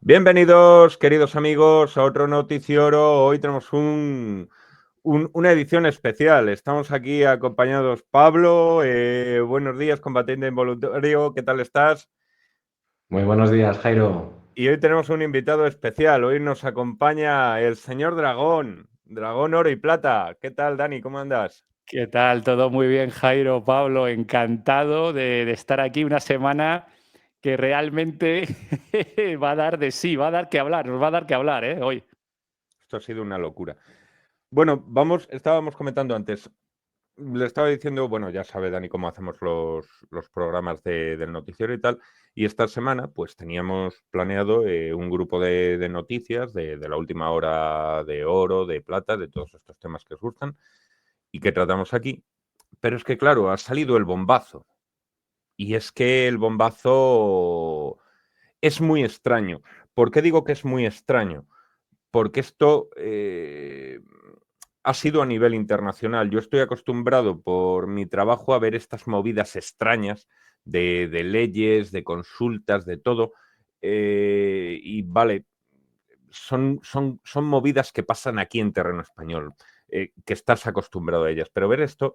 Bienvenidos, queridos amigos, a otro noticiero. Hoy tenemos una edición especial. Estamos aquí acompañados. Pablo, buenos días, combatiente involuntario. ¿Qué tal estás? Muy buenos días, Jairo. Y hoy tenemos un invitado especial. Hoy nos acompaña el señor Dragón, Dragón Oro y Plata. ¿Qué tal, Dani? ¿Cómo andas? ¿Qué tal? Todo muy bien, Jairo, Pablo. Encantado de estar aquí una semana que realmente va a dar de sí, va a dar que hablar, nos va a dar que hablar, hoy. Esto ha sido una locura. Bueno, estábamos comentando antes. Le estaba diciendo, bueno, ya sabe Dani cómo hacemos los programas del noticiero y tal, y esta semana pues teníamos planeado un grupo de noticias de la última hora de oro, de plata, de todos estos temas que os gustan y que tratamos aquí, pero es que claro, ha salido el bombazo, y es que el bombazo es muy extraño. ¿Por qué digo que es muy extraño? Porque esto ha sido a nivel internacional. Yo estoy acostumbrado por mi trabajo a ver estas movidas extrañas de leyes, de consultas, de todo. Y vale, son movidas que pasan aquí en terreno español, que estás acostumbrado a ellas. Pero ver esto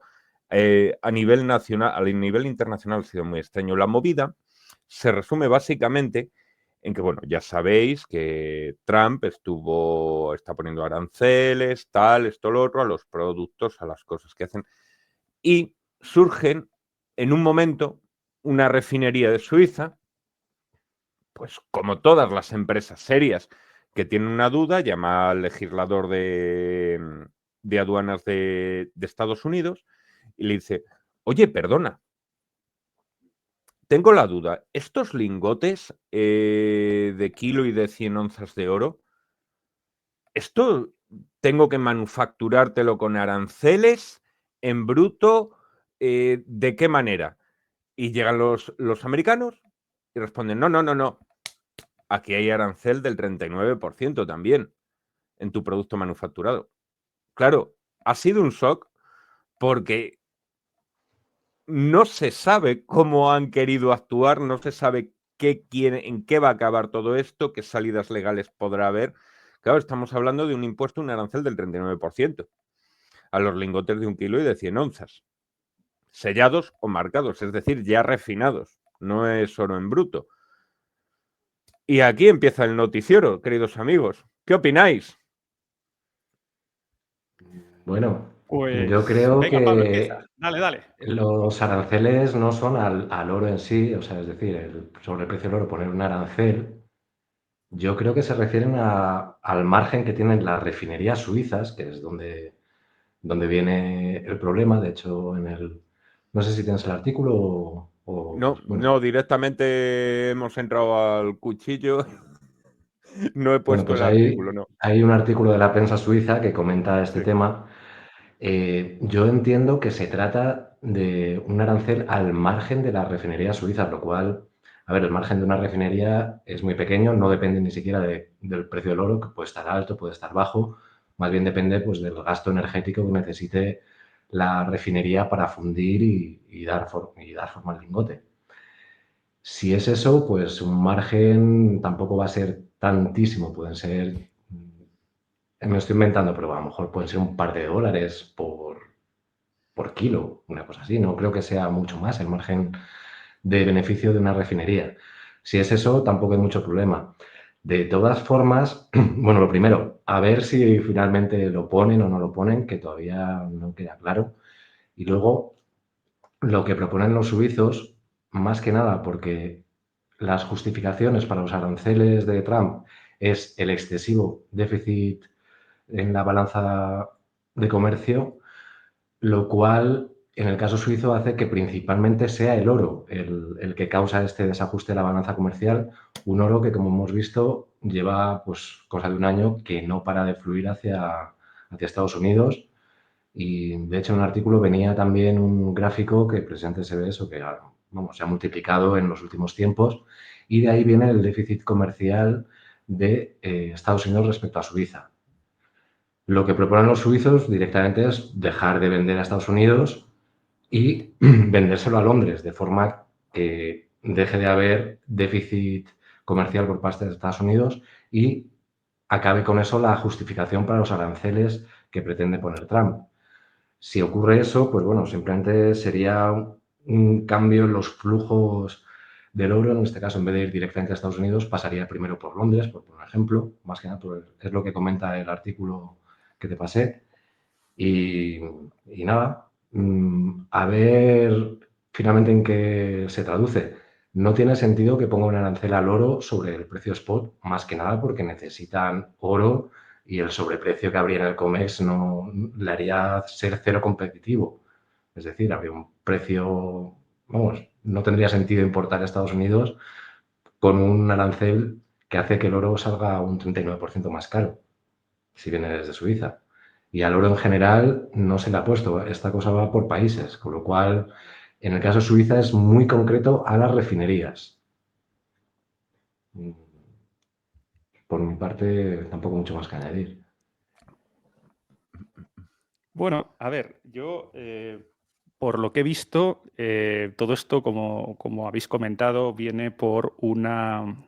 a nivel nacional, a nivel internacional ha sido muy extraño. La movida se resume básicamente en que, bueno, ya sabéis que Trump está poniendo aranceles, tal, esto, lo otro, a los productos, a las cosas que hacen. Y surgen en un momento una refinería de Suiza, pues como todas las empresas serias que tienen una duda, llama al legislador de aduanas de Estados Unidos y le dice, oye, perdona, tengo la duda, ¿estos lingotes de kilo y de 100 onzas de oro, esto tengo que manufacturártelo con aranceles, en bruto, ¿de qué manera? Y llegan los americanos y responden, no, no, no, no, aquí hay arancel del 39% también en tu producto manufacturado. Claro, ha sido un shock porque no se sabe cómo han querido actuar, no se sabe en qué va a acabar todo esto, qué salidas legales podrá haber. Claro, estamos hablando de un impuesto, un arancel del 39% a los lingotes de 1 kilo y de 100 onzas, sellados o marcados, es decir, ya refinados, no es oro en bruto. Y aquí empieza el noticiero, queridos amigos. ¿Qué opináis? Bueno, yo Pues creo venga, Pablo, que empieza. Dale, dale. los aranceles no son al oro en sí, o sea, es decir, sobre el precio del oro poner un arancel, yo creo que se refieren al margen que tienen las refinerías suizas, que es donde viene el problema. De hecho, no sé si tienes el artículo No, bueno, no, directamente hemos entrado al cuchillo. No he bueno, puesto pues el artículo, no. hay un artículo de la prensa suiza que comenta este Sí. tema. Yo entiendo que se trata de un arancel al margen de las refinerías suizas, lo cual, a ver, el margen de una refinería es muy pequeño, no depende ni siquiera del precio del oro, que puede estar alto, puede estar bajo, más bien depende pues, del gasto energético que necesite la refinería para fundir y dar forma al lingote. Si es eso, pues un margen tampoco va a ser tantísimo, pueden ser, me lo estoy inventando, pero a lo mejor pueden ser un par de dólares por kilo, una cosa así. No creo que sea mucho más el margen de beneficio de una refinería. Si es eso, tampoco hay mucho problema. De todas formas, bueno, lo primero, a ver si finalmente lo ponen o no lo ponen, que todavía no queda claro. Y luego, lo que proponen los suizos, más que nada porque las justificaciones para los aranceles de Trump es el excesivo déficit en la balanza de comercio, lo cual en el caso suizo hace que principalmente sea el oro el que causa este desajuste de la balanza comercial, un oro que, como hemos visto, lleva pues cosa de un año que no para de fluir hacia Estados Unidos. Y de hecho en un artículo venía también un gráfico que precisamente se ve eso, que vamos, se ha multiplicado en los últimos tiempos, y de ahí viene el déficit comercial de Estados Unidos respecto a Suiza. Lo que proponen los suizos directamente es dejar de vender a Estados Unidos y vendérselo a Londres, de forma que deje de haber déficit comercial por parte de Estados Unidos y acabe con eso la justificación para los aranceles que pretende poner Trump. Si ocurre eso, pues bueno, simplemente sería un cambio en los flujos del oro. En este caso, en vez de ir directamente a Estados Unidos, pasaría primero por Londres, por ejemplo, más que nada, es lo que comenta el artículo que te pasé. Y nada, a ver finalmente en qué se traduce. No tiene sentido que ponga un arancel al oro sobre el precio spot, más que nada porque necesitan oro y el sobreprecio que habría en el COMEX no le haría ser cero competitivo. Es decir, habría un precio, vamos, no tendría sentido importar a Estados Unidos con un arancel que hace que el oro salga un 39% más caro, si viene desde Suiza. Y al oro en general no se le ha puesto. Esta cosa va por países, con lo cual, en el caso de Suiza es muy concreto a las refinerías. Por mi parte, tampoco mucho más que añadir. Bueno, a ver, yo por lo que he visto, todo esto, como habéis comentado, viene por una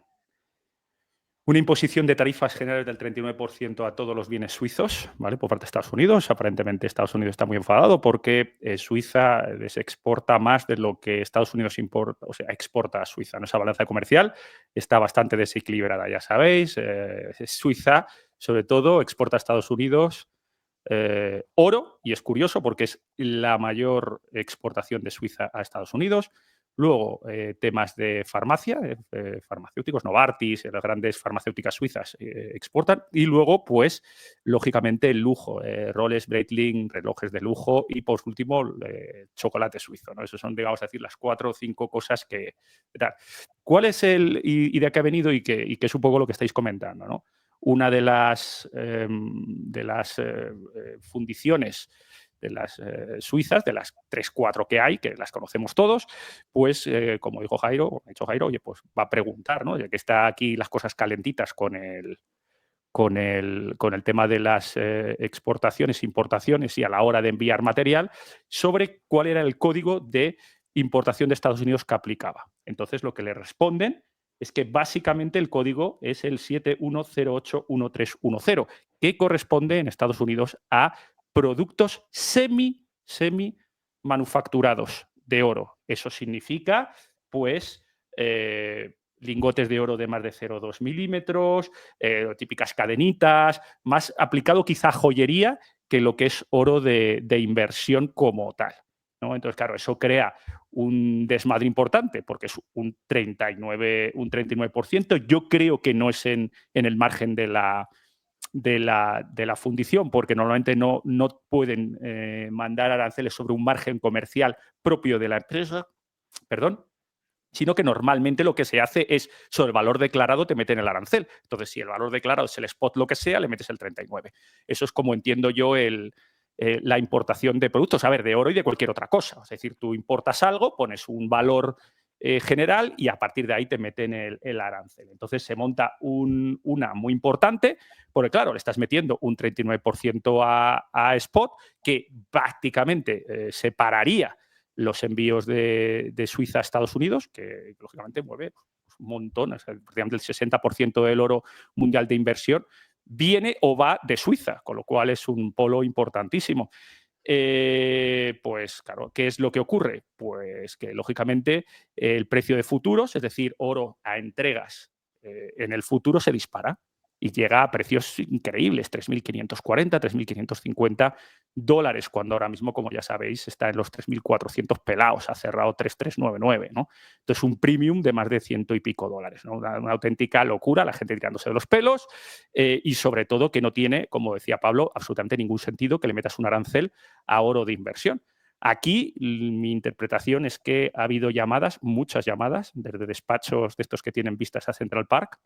imposición de tarifas generales del 39% a todos los bienes suizos, ¿vale? Por parte de Estados Unidos. Aparentemente Estados Unidos está muy enfadado porque Suiza les exporta más de lo que Estados Unidos importa, o sea, exporta a Suiza. Nuestra balanza comercial está bastante desequilibrada, ya sabéis. Suiza, sobre todo, exporta a Estados Unidos oro, y es curioso porque es la mayor exportación de Suiza a Estados Unidos. Luego, temas de farmacia, farmacéuticos, Novartis, las grandes farmacéuticas suizas exportan. Y luego, pues, lógicamente, el lujo, Rolex, Breitling, relojes de lujo y, por último, chocolate suizo, ¿no? Esas son, digamos, decir, las 4 o 5 cosas que... ¿Cuál es el y de qué ha venido y que es un poco lo que estáis comentando, ¿no? Una de las fundiciones de las suizas, de las 3, 4 que hay, que las conocemos todos, pues como dijo Jairo, oye, pues va a preguntar, ¿no? Ya que está aquí las cosas calentitas con el tema de las exportaciones, importaciones y a la hora de enviar material, sobre cuál era el código de importación de Estados Unidos que aplicaba. Entonces, lo que le responden es que básicamente el código es el 71081310, que corresponde en Estados Unidos a productos semi manufacturados de oro. Eso significa, pues, lingotes de oro de más de 0,2 milímetros, típicas cadenitas, más aplicado quizá a joyería que lo que es oro de inversión como tal, ¿no? Entonces, claro, eso crea un desmadre importante porque es un 39%. Yo creo que no es en el margen de la fundición, porque normalmente no pueden mandar aranceles sobre un margen comercial propio de la empresa, sino que normalmente lo que se hace es sobre el valor declarado te meten el arancel. Entonces, si el valor declarado es el spot, lo que sea, le metes el 39. Eso es como entiendo yo la importación de productos, a ver, de oro y de cualquier otra cosa. Es decir, tú importas algo, pones un valor general y a partir de ahí te meten el arancel. Entonces se monta una muy importante, porque claro, le estás metiendo un 39% a spot, que prácticamente separaría los envíos de Suiza a Estados Unidos, que lógicamente mueve un montón, o sea, prácticamente el 60% del oro mundial de inversión viene o va de Suiza, con lo cual es un polo importantísimo. Pues claro, ¿qué es lo que ocurre? Pues que lógicamente el precio de futuros, es decir, oro a entregas en el futuro se dispara y llega a precios increíbles, 3.540, 3.550 dólares, cuando ahora mismo, como ya sabéis, está en los 3.400 pelados, ha cerrado 3.399, ¿no? Entonces, un premium de más de 100 y pico dólares, ¿no? Una auténtica locura, la gente tirándose de los pelos y sobre todo que no tiene, como decía Pablo, absolutamente ningún sentido que le metas un arancel a oro de inversión. Aquí mi interpretación es que ha habido llamadas, muchas llamadas, desde despachos de estos que tienen vistas a Central Park,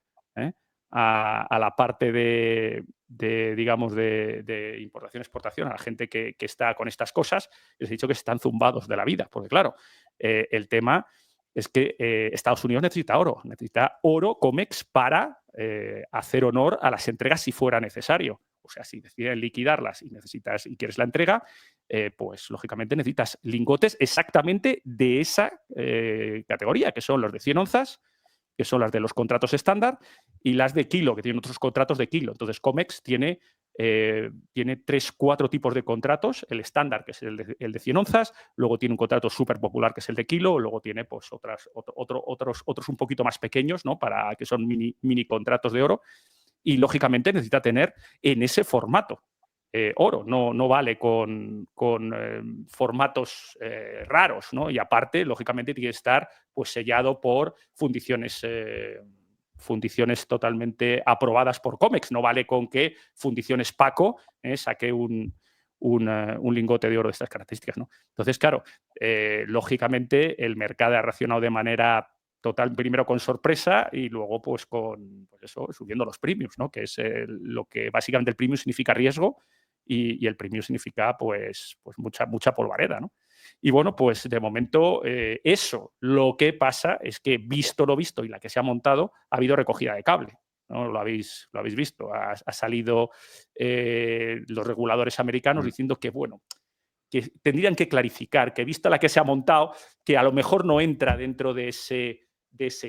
a la parte digamos, de importación-exportación, a la gente que está con estas cosas, les he dicho que están zumbados de la vida, porque claro, el tema es que Estados Unidos necesita oro COMEX para hacer honor a las entregas si fuera necesario. O sea, si deciden liquidarlas y quieres la entrega, pues lógicamente necesitas lingotes exactamente de esa categoría, que son los de 100 onzas, que son las de los contratos estándar, y las de kilo, que tienen otros contratos de kilo. Entonces, COMEX tiene 4 tipos de contratos: el estándar, que es el de 100 onzas, luego tiene un contrato súper popular, que es el de kilo, luego tiene pues otros un poquito más pequeños, ¿no? Que son mini contratos de oro, y lógicamente necesita tener en ese formato oro, no vale con formatos raros, ¿no? Y aparte, lógicamente, tiene que estar pues sellado por fundiciones totalmente aprobadas por COMEX. No vale con que Fundiciones Paco saque un lingote de oro de estas características, ¿no? Entonces, claro, lógicamente el mercado ha reaccionado de manera total, primero con sorpresa y luego pues subiendo los premiums, ¿no? Que es lo que básicamente el premium significa riesgo y el premium significa pues mucha polvareda, ¿no? Y bueno, pues de momento eso. Lo que pasa es que, visto lo visto y la que se ha montado, ha habido recogida de cable, ¿no? Lo habéis visto. Ha salido los reguladores americanos diciendo que, bueno, que tendrían que clarificar, que vista la que se ha montado, que a lo mejor no entra dentro de ese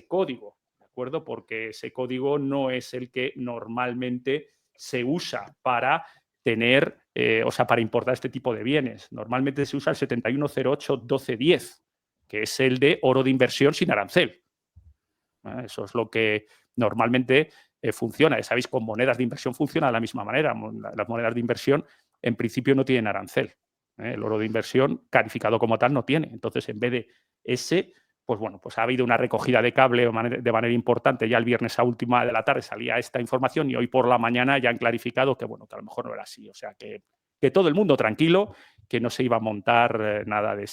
código, ¿de acuerdo? Porque ese código no es el que normalmente se usa para tener, para importar este tipo de bienes. Normalmente se usa el 7108-1210, que es el de oro de inversión sin arancel. Eso es lo que normalmente funciona. Sabéis, con monedas de inversión funciona de la misma manera. Las monedas de inversión, en principio, no tienen arancel. El oro de inversión, calificado como tal, no tiene. Entonces, en vez de ese, pues bueno, pues ha habido una recogida de cable de manera importante. Ya el viernes a última de la tarde salía esta información y hoy por la mañana ya han clarificado que, bueno, que a lo mejor no era así. O sea, que todo el mundo tranquilo, que no se iba a montar nada de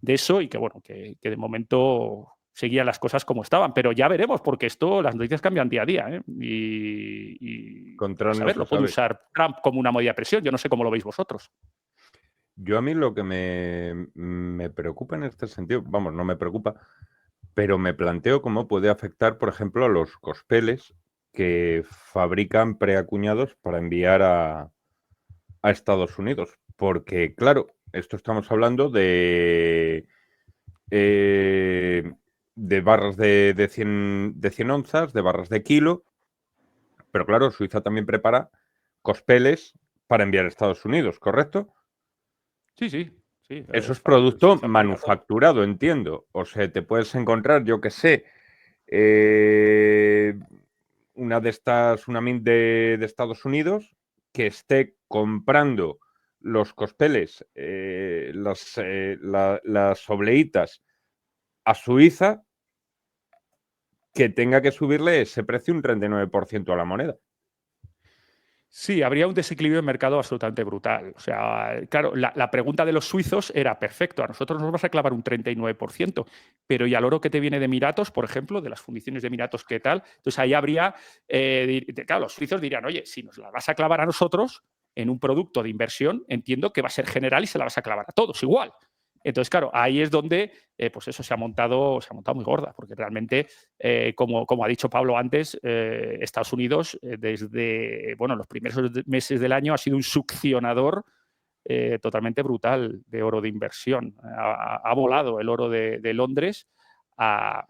eso y que, bueno, que de momento seguían las cosas como estaban. Pero ya veremos, porque las noticias cambian día a día, ¿eh? Y Contra no a ver, se lo puede sabe. usar Trump como una medida de presión. Yo no sé cómo lo veis vosotros. Yo, a mí lo que me preocupa en este sentido, vamos, no me preocupa, pero me planteo cómo puede afectar, por ejemplo, a los cospeles que fabrican preacuñados para enviar a Estados Unidos. Porque, claro, esto estamos hablando de barras de 100 onzas, de barras de kilo, pero claro, Suiza también prepara cospeles para enviar a Estados Unidos, ¿correcto? Sí, sí. Eso es producto Suiza fabrica todo. manufacturado, entiendo. O sea, te puedes encontrar, yo qué sé, una mint de Estados Unidos que esté comprando los cospeles, las obleitas a Suiza, que tenga que subirle ese precio un 39% a la moneda. Sí, habría un desequilibrio de mercado absolutamente brutal. O sea, claro, la pregunta de los suizos era: perfecto, a nosotros nos vas a clavar un 39%, pero ¿y al oro que te viene de Emiratos, por ejemplo, de las fundiciones de Emiratos, qué tal? Entonces ahí habría, claro, los suizos dirían: oye, si nos la vas a clavar a nosotros en un producto de inversión, entiendo que va a ser general y se la vas a clavar a todos igual. Entonces, claro, ahí es donde pues eso se ha montado muy gorda, porque realmente, como ha dicho Pablo antes, Estados Unidos, desde los primeros meses del año, ha sido un succionador totalmente brutal de oro de inversión. Ha volado el oro de Londres a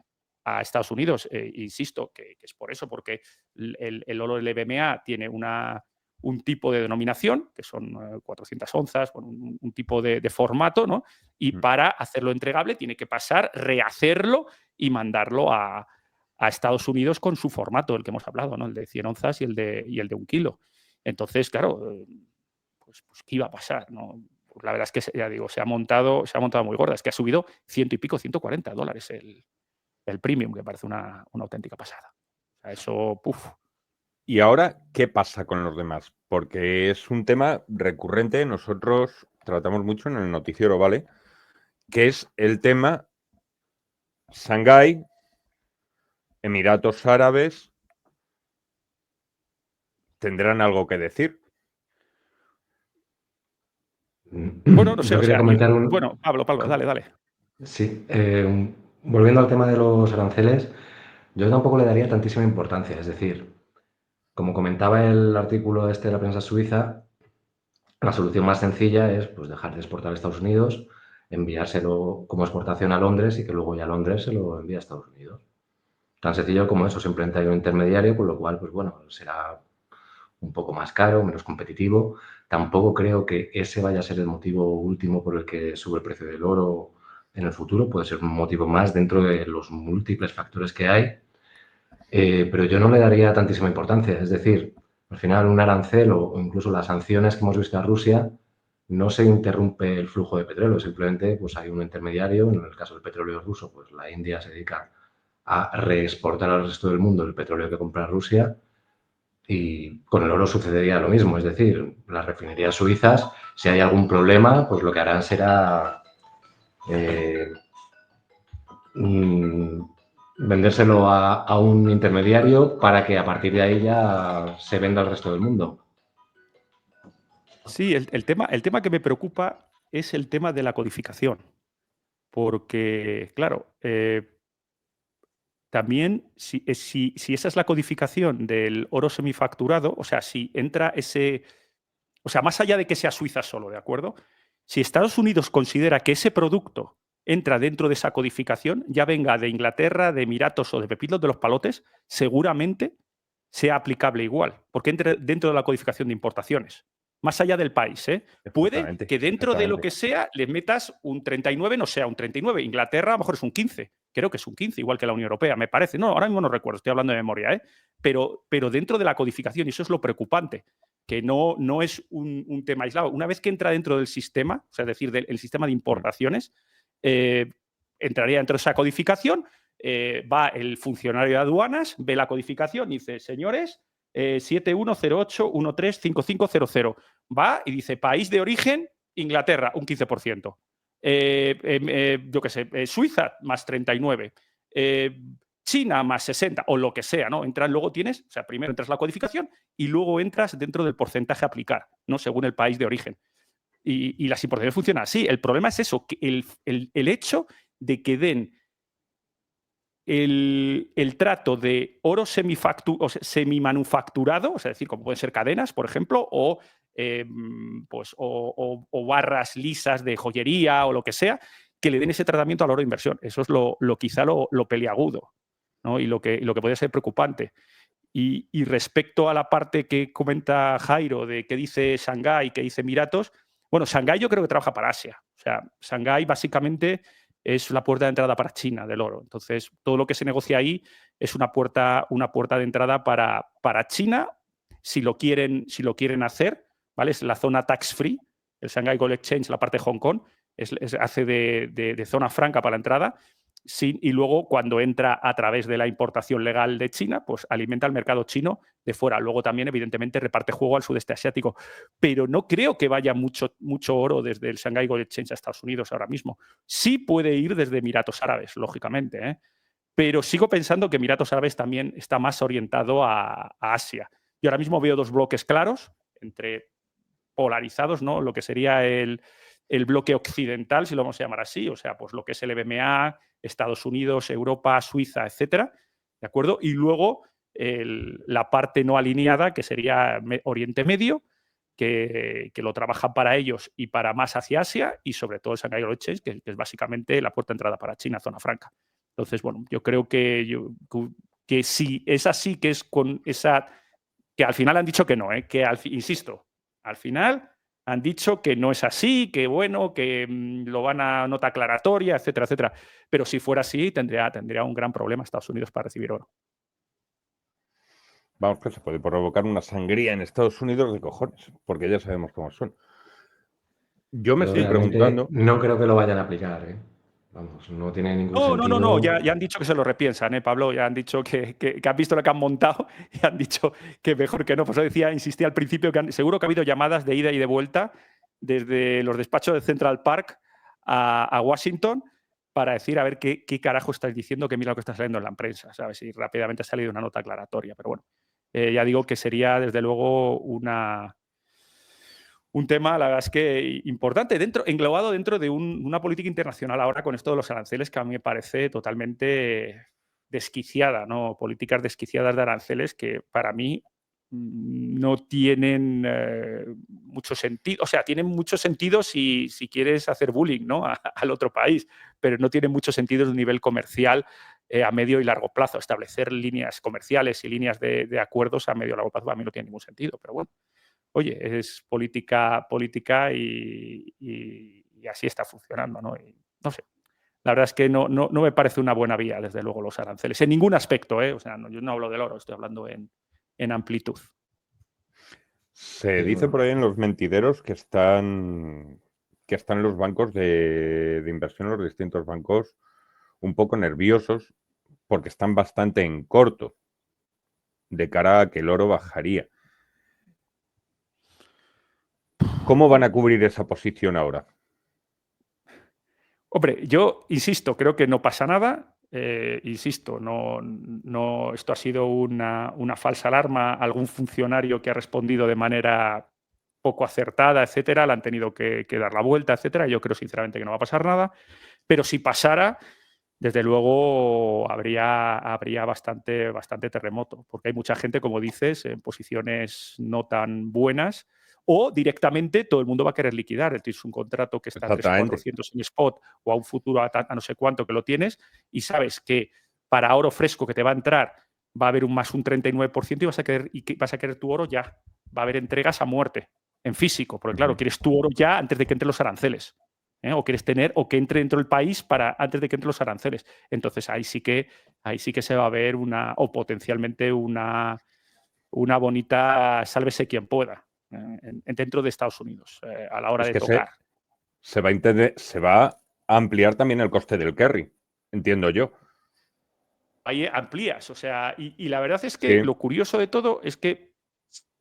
Estados Unidos. Insisto que es por eso, porque el oro del BMA tiene un tipo de denominación, que son 400 onzas, con un tipo de formato, ¿no? Y para hacerlo entregable tiene que rehacerlo y mandarlo a Estados Unidos con su formato, el que hemos hablado, ¿no? El de 100 onzas y el de 1 kilo. Entonces, claro, pues ¿qué iba a pasar, no? Pues la verdad es que, ya digo, se ha montado muy gorda. Es que ha subido $100 y pico, $140 el premium, que parece una auténtica pasada. O sea, eso, puf. Y ahora, ¿qué pasa con los demás? Porque es un tema recurrente, nosotros tratamos mucho en el noticiero, ¿vale? Que es el tema Shanghái, Emiratos Árabes, ¿tendrán algo que decir? Bueno, no sé, Yo quería comentar bueno, Pablo, dale. Sí, volviendo al tema de los aranceles, yo tampoco le daría tantísima importancia. Es decir, como comentaba el artículo de la prensa suiza, la solución más sencilla es pues, dejar de exportar a Estados Unidos, enviárselo como exportación a Londres y que luego ya Londres se lo envíe a Estados Unidos. Tan sencillo como eso, simplemente hay un intermediario, con lo cual, pues bueno, será un poco más caro, menos competitivo. Tampoco creo que ese vaya a ser el motivo último por el que sube el precio del oro en el futuro. Puede ser un motivo más dentro de los múltiples factores que hay, pero yo no le daría tantísima importancia. Es decir, al final un arancel o incluso las sanciones que hemos visto a Rusia, no se interrumpe el flujo de petróleo, simplemente pues hay un intermediario. En el caso del petróleo ruso, pues la India se dedica a reexportar al resto del mundo el petróleo que compra Rusia, y con el oro sucedería lo mismo. Es decir, las refinerías suizas, si hay algún problema, pues lo que harán será vendérselo a un intermediario para que a partir de ahí ya se venda al resto del mundo. Sí, el tema que me preocupa es el tema de la codificación. Porque, claro, también si esa es la codificación del oro semifacturado, o sea, si entra ese... O sea, más allá de que sea Suiza solo, ¿de acuerdo? Si Estados Unidos considera que ese producto entra dentro de esa codificación, ya venga de Inglaterra, de Emiratos o de Pepitos de los Palotes, seguramente sea aplicable igual, porque entre dentro de la codificación de importaciones. Más allá del país, ¿eh? Puede que dentro de lo que sea le metas un 39, no sea un 39. Inglaterra a lo mejor es un 15. Creo que es un 15, igual que la Unión Europea, me parece. No, ahora mismo no recuerdo, estoy hablando de memoria, ¿eh? Pero dentro de la codificación, y eso es lo preocupante, que no es un tema aislado. Una vez que entra dentro del sistema, o sea, es decir, del sistema de importaciones, entraría dentro de esa codificación, va el funcionario de aduanas, ve la codificación y dice, señores, 7108135500. Va y dice, país de origen, Inglaterra, un 15%. Yo qué sé, Suiza, más 39%. China más 60 o lo que sea, ¿no? Luego tienes, o sea, primero entras la codificación y luego entras dentro del porcentaje a aplicar, ¿no? Según el país de origen. Y las importaciones funcionan así. El problema es eso, que el hecho de que den el trato de oro semimanufacturado, o sea, es decir, como pueden ser cadenas, por ejemplo, o barras lisas de joyería o lo que sea, que le den ese tratamiento al oro de inversión. Eso es quizá lo peliagudo, ¿no? Y lo que puede ser preocupante. Y respecto a la parte que comenta Jairo de qué dice Shanghái, qué dice Emiratos, bueno, Shanghái yo creo que trabaja para Asia. O sea, Shanghái básicamente es la puerta de entrada para China del oro. Entonces, todo lo que se negocia ahí es una puerta de entrada para China, si lo quieren hacer, ¿vale? Es la zona tax-free, el Shanghai Gold Exchange, la parte de Hong Kong, hace de zona franca para la entrada. Sí, y luego, cuando entra a través de la importación legal de China, pues alimenta el mercado chino de fuera. Luego también, evidentemente, reparte juego al sudeste asiático. Pero no creo que vaya mucho oro desde el Shanghai Gold Exchange a Estados Unidos ahora mismo. Sí puede ir desde Emiratos Árabes, lógicamente, ¿eh? Pero sigo pensando que Emiratos Árabes también está más orientado a Asia. Yo ahora mismo veo dos bloques claros, entre polarizados, ¿no? Lo que sería el bloque occidental, si lo vamos a llamar así, o sea, pues lo que es el EMEA, Estados Unidos, Europa, Suiza, etcétera, ¿de acuerdo? Y luego la parte no alineada, que sería Oriente Medio, que lo trabajan para ellos y para más hacia Asia, y sobre todo el Shanghai Gold Exchange, que es básicamente la puerta de entrada para China, zona franca. Entonces, bueno, yo creo que si es así, que es con esa... que al final han dicho que no, insisto, al final han dicho que no es así, que bueno, que lo van a nota aclaratoria, etcétera, etcétera. Pero si fuera así, tendría un gran problema Estados Unidos para recibir oro. Vamos, que se puede provocar una sangría en Estados Unidos de cojones, porque ya sabemos cómo son. Yo me estoy preguntando... No creo que lo vayan a aplicar, ¿eh? Vamos, no tiene ningún sentido. No, ya han dicho que se lo repiensan, Pablo, ya han dicho que han visto lo que han montado y han dicho que mejor que no. Pues insistí al principio que seguro que ha habido llamadas de ida y de vuelta desde los despachos de Central Park a Washington para decir a ver qué carajo estáis diciendo, que mira lo que está saliendo en la prensa, ¿sabes? Y rápidamente ha salido una nota aclaratoria, pero bueno, ya digo que sería desde luego un tema, la verdad es que importante, englobado dentro de una política internacional ahora con esto de los aranceles, que a mí me parece totalmente desquiciada, ¿no? Políticas desquiciadas de aranceles que para mí no tienen mucho sentido. O sea, tienen mucho sentido si quieres hacer bullying, ¿no? al otro país, pero no tienen mucho sentido desde un nivel comercial a medio y largo plazo. Establecer líneas comerciales y líneas de acuerdos a medio y largo plazo a mí no tiene ningún sentido, pero bueno, oye, es política y así está funcionando, ¿no? Y no sé. La verdad es que no me parece una buena vía, desde luego, los aranceles. En ningún aspecto, ¿eh? O sea, yo no hablo del oro, estoy hablando en amplitud. Se dice por ahí en los mentideros que están los bancos de inversión, los distintos bancos, un poco nerviosos porque están bastante en corto de cara a que el oro bajaría. ¿Cómo van a cubrir esa posición ahora? Hombre, yo insisto, creo que no pasa nada. Insisto, esto ha sido una falsa alarma. Algún funcionario que ha respondido de manera poco acertada, etcétera, le han tenido que dar la vuelta, etcétera. Yo creo sinceramente que no va a pasar nada. Pero si pasara, desde luego habría bastante terremoto, porque hay mucha gente, como dices, en posiciones no tan buenas, o directamente todo el mundo va a querer liquidar. Tienes un contrato que está a 3.400 en spot o a un futuro a no sé cuánto que lo tienes y sabes que para oro fresco que te va a entrar va a haber un 39% y vas a querer tu oro ya. Va a haber entregas a muerte en físico, porque claro, quieres tu oro ya antes de que entren los aranceles. O quieres tener o que entre dentro del país antes de que entren los aranceles. Entonces ahí sí que se va a ver potencialmente una bonita sálvese quien pueda dentro de Estados Unidos a la hora de tocar. Se va a ampliar también el coste del carry, entiendo yo. Ahí amplías, o sea, y la verdad es que lo curioso de todo es que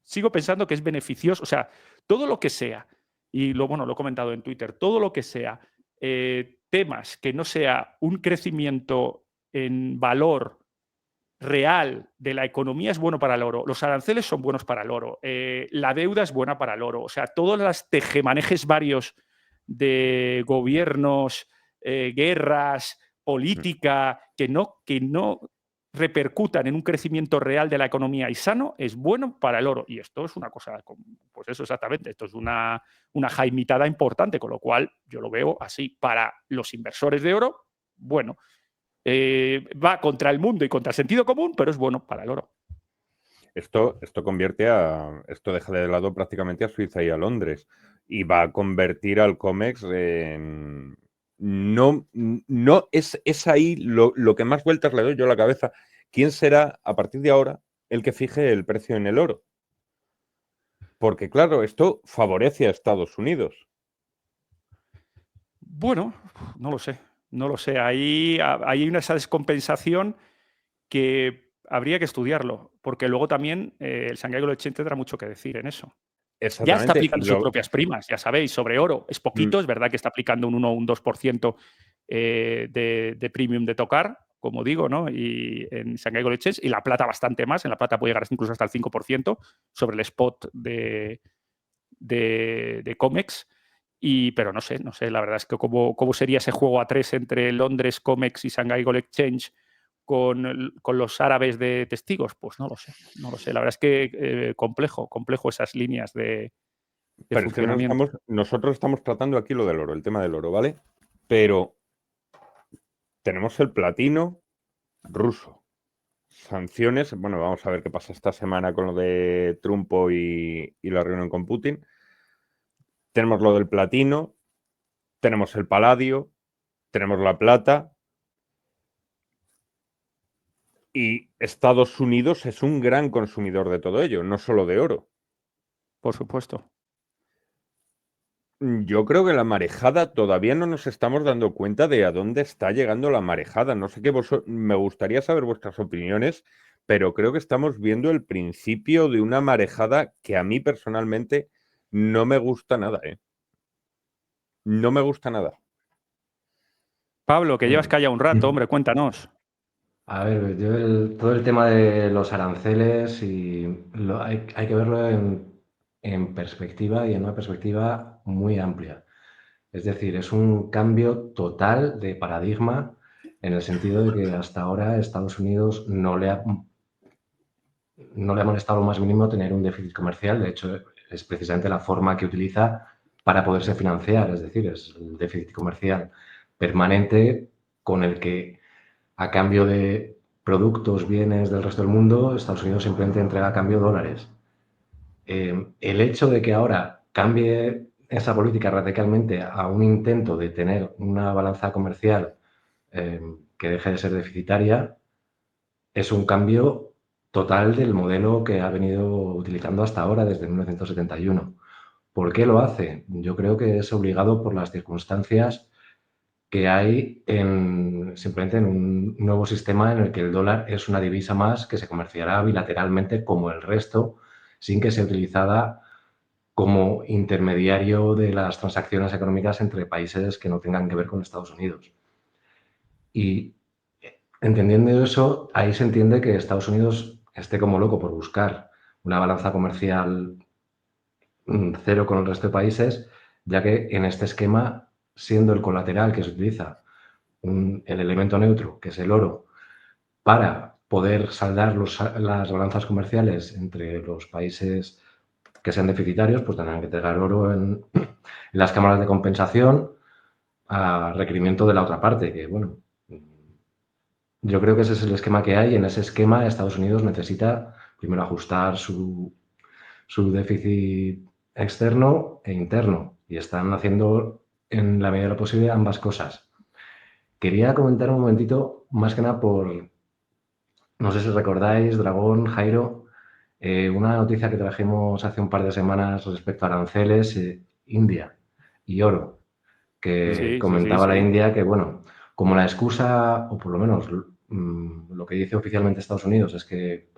sigo pensando que es beneficioso, o sea, todo lo que sea, y lo he comentado en Twitter, todo lo que sea temas que no sea un crecimiento en valor real de la economía es bueno para el oro, los aranceles son buenos para el oro, la deuda es buena para el oro, o sea, todos los tejemanejes varios de gobiernos, guerras, política, que no repercutan en un crecimiento real de la economía y sano, es bueno para el oro. Y esto es una cosa, pues eso exactamente, esto es una jaimitada importante, con lo cual yo lo veo así. Para los inversores de oro, bueno, va contra el mundo y contra el sentido común, pero es bueno para el oro. Esto deja de lado prácticamente a Suiza y a Londres y va a convertir al COMEX en... No es ahí lo que más vueltas le doy yo a la cabeza. ¿Quién será, a partir de ahora, el que fije el precio en el oro? Porque, claro, esto favorece a Estados Unidos. Bueno, no lo sé. No lo sé. Ahí hay esa descompensación que habría que estudiarlo, porque luego también el Shanghai Gold Exchange tendrá mucho que decir en eso. Ya está aplicando sus propias primas, ya sabéis, sobre oro. Es poquito, es verdad que está aplicando un 1 o un 2% de premium de tocar, como digo, ¿no? Y en Shanghai Gold Exchange, y la plata bastante más. En la plata puede llegar incluso hasta el 5% sobre el spot de COMEX. Pero no sé, la verdad es que cómo sería ese juego a 3 entre Londres, COMEX y Shanghai Gold Exchange con los árabes de testigos, pues no lo sé. La verdad es que complejo esas líneas de pero funcionamiento. Es que nosotros estamos tratando aquí lo del oro, el tema del oro, ¿vale? Pero tenemos el platino ruso. Sanciones, bueno, vamos a ver qué pasa esta semana con lo de Trump y la reunión con Putin. Tenemos lo del platino, tenemos el paladio, tenemos la plata. Y Estados Unidos es un gran consumidor de todo ello, no solo de oro. Por supuesto. Yo creo que la marejada todavía no nos estamos dando cuenta de a dónde está llegando la marejada. No sé qué me gustaría saber vuestras opiniones, pero creo que estamos viendo el principio de una marejada que a mí personalmente no me gusta nada, ¿eh? No me gusta nada. Pablo, que llevas callado un rato, hombre, cuéntanos. A ver, todo el tema de los aranceles hay que verlo en perspectiva y en una perspectiva muy amplia. Es decir, es un cambio total de paradigma en el sentido de que hasta ahora Estados Unidos no le ha molestado lo más mínimo tener un déficit comercial. De hecho, es precisamente la forma que utiliza para poderse financiar. Es decir, es el déficit comercial permanente con el que a cambio de productos, bienes del resto del mundo, Estados Unidos simplemente entrega a cambio dólares. El hecho de que ahora cambie esa política radicalmente a un intento de tener una balanza comercial que deje de ser deficitaria es un cambio total del modelo que ha venido utilizando hasta ahora, desde 1971. ¿Por qué lo hace? Yo creo que es obligado por las circunstancias que hay simplemente en un nuevo sistema en el que el dólar es una divisa más que se comerciará bilateralmente como el resto, sin que sea utilizada como intermediario de las transacciones económicas entre países que no tengan que ver con Estados Unidos. Y entendiendo eso, ahí se entiende que Estados Unidos esté como loco por buscar una balanza comercial cero con el resto de países, ya que en este esquema, siendo el colateral que se utiliza el elemento neutro, que es el oro, para poder saldar las balanzas comerciales entre los países que sean deficitarios, pues tendrán que entregar oro en las cámaras de compensación a requerimiento de la otra parte, que bueno, yo creo que ese es el esquema que hay. En ese esquema Estados Unidos necesita primero ajustar su déficit externo e interno, y están haciendo en la medida de lo posible ambas cosas. Quería comentar un momentito, más que nada no sé si recordáis, Dragón, Jairo, una noticia que trajimos hace un par de semanas respecto a aranceles, India y oro, que comentaba la India que, bueno, como la excusa, o por lo menos lo que dice oficialmente Estados Unidos es que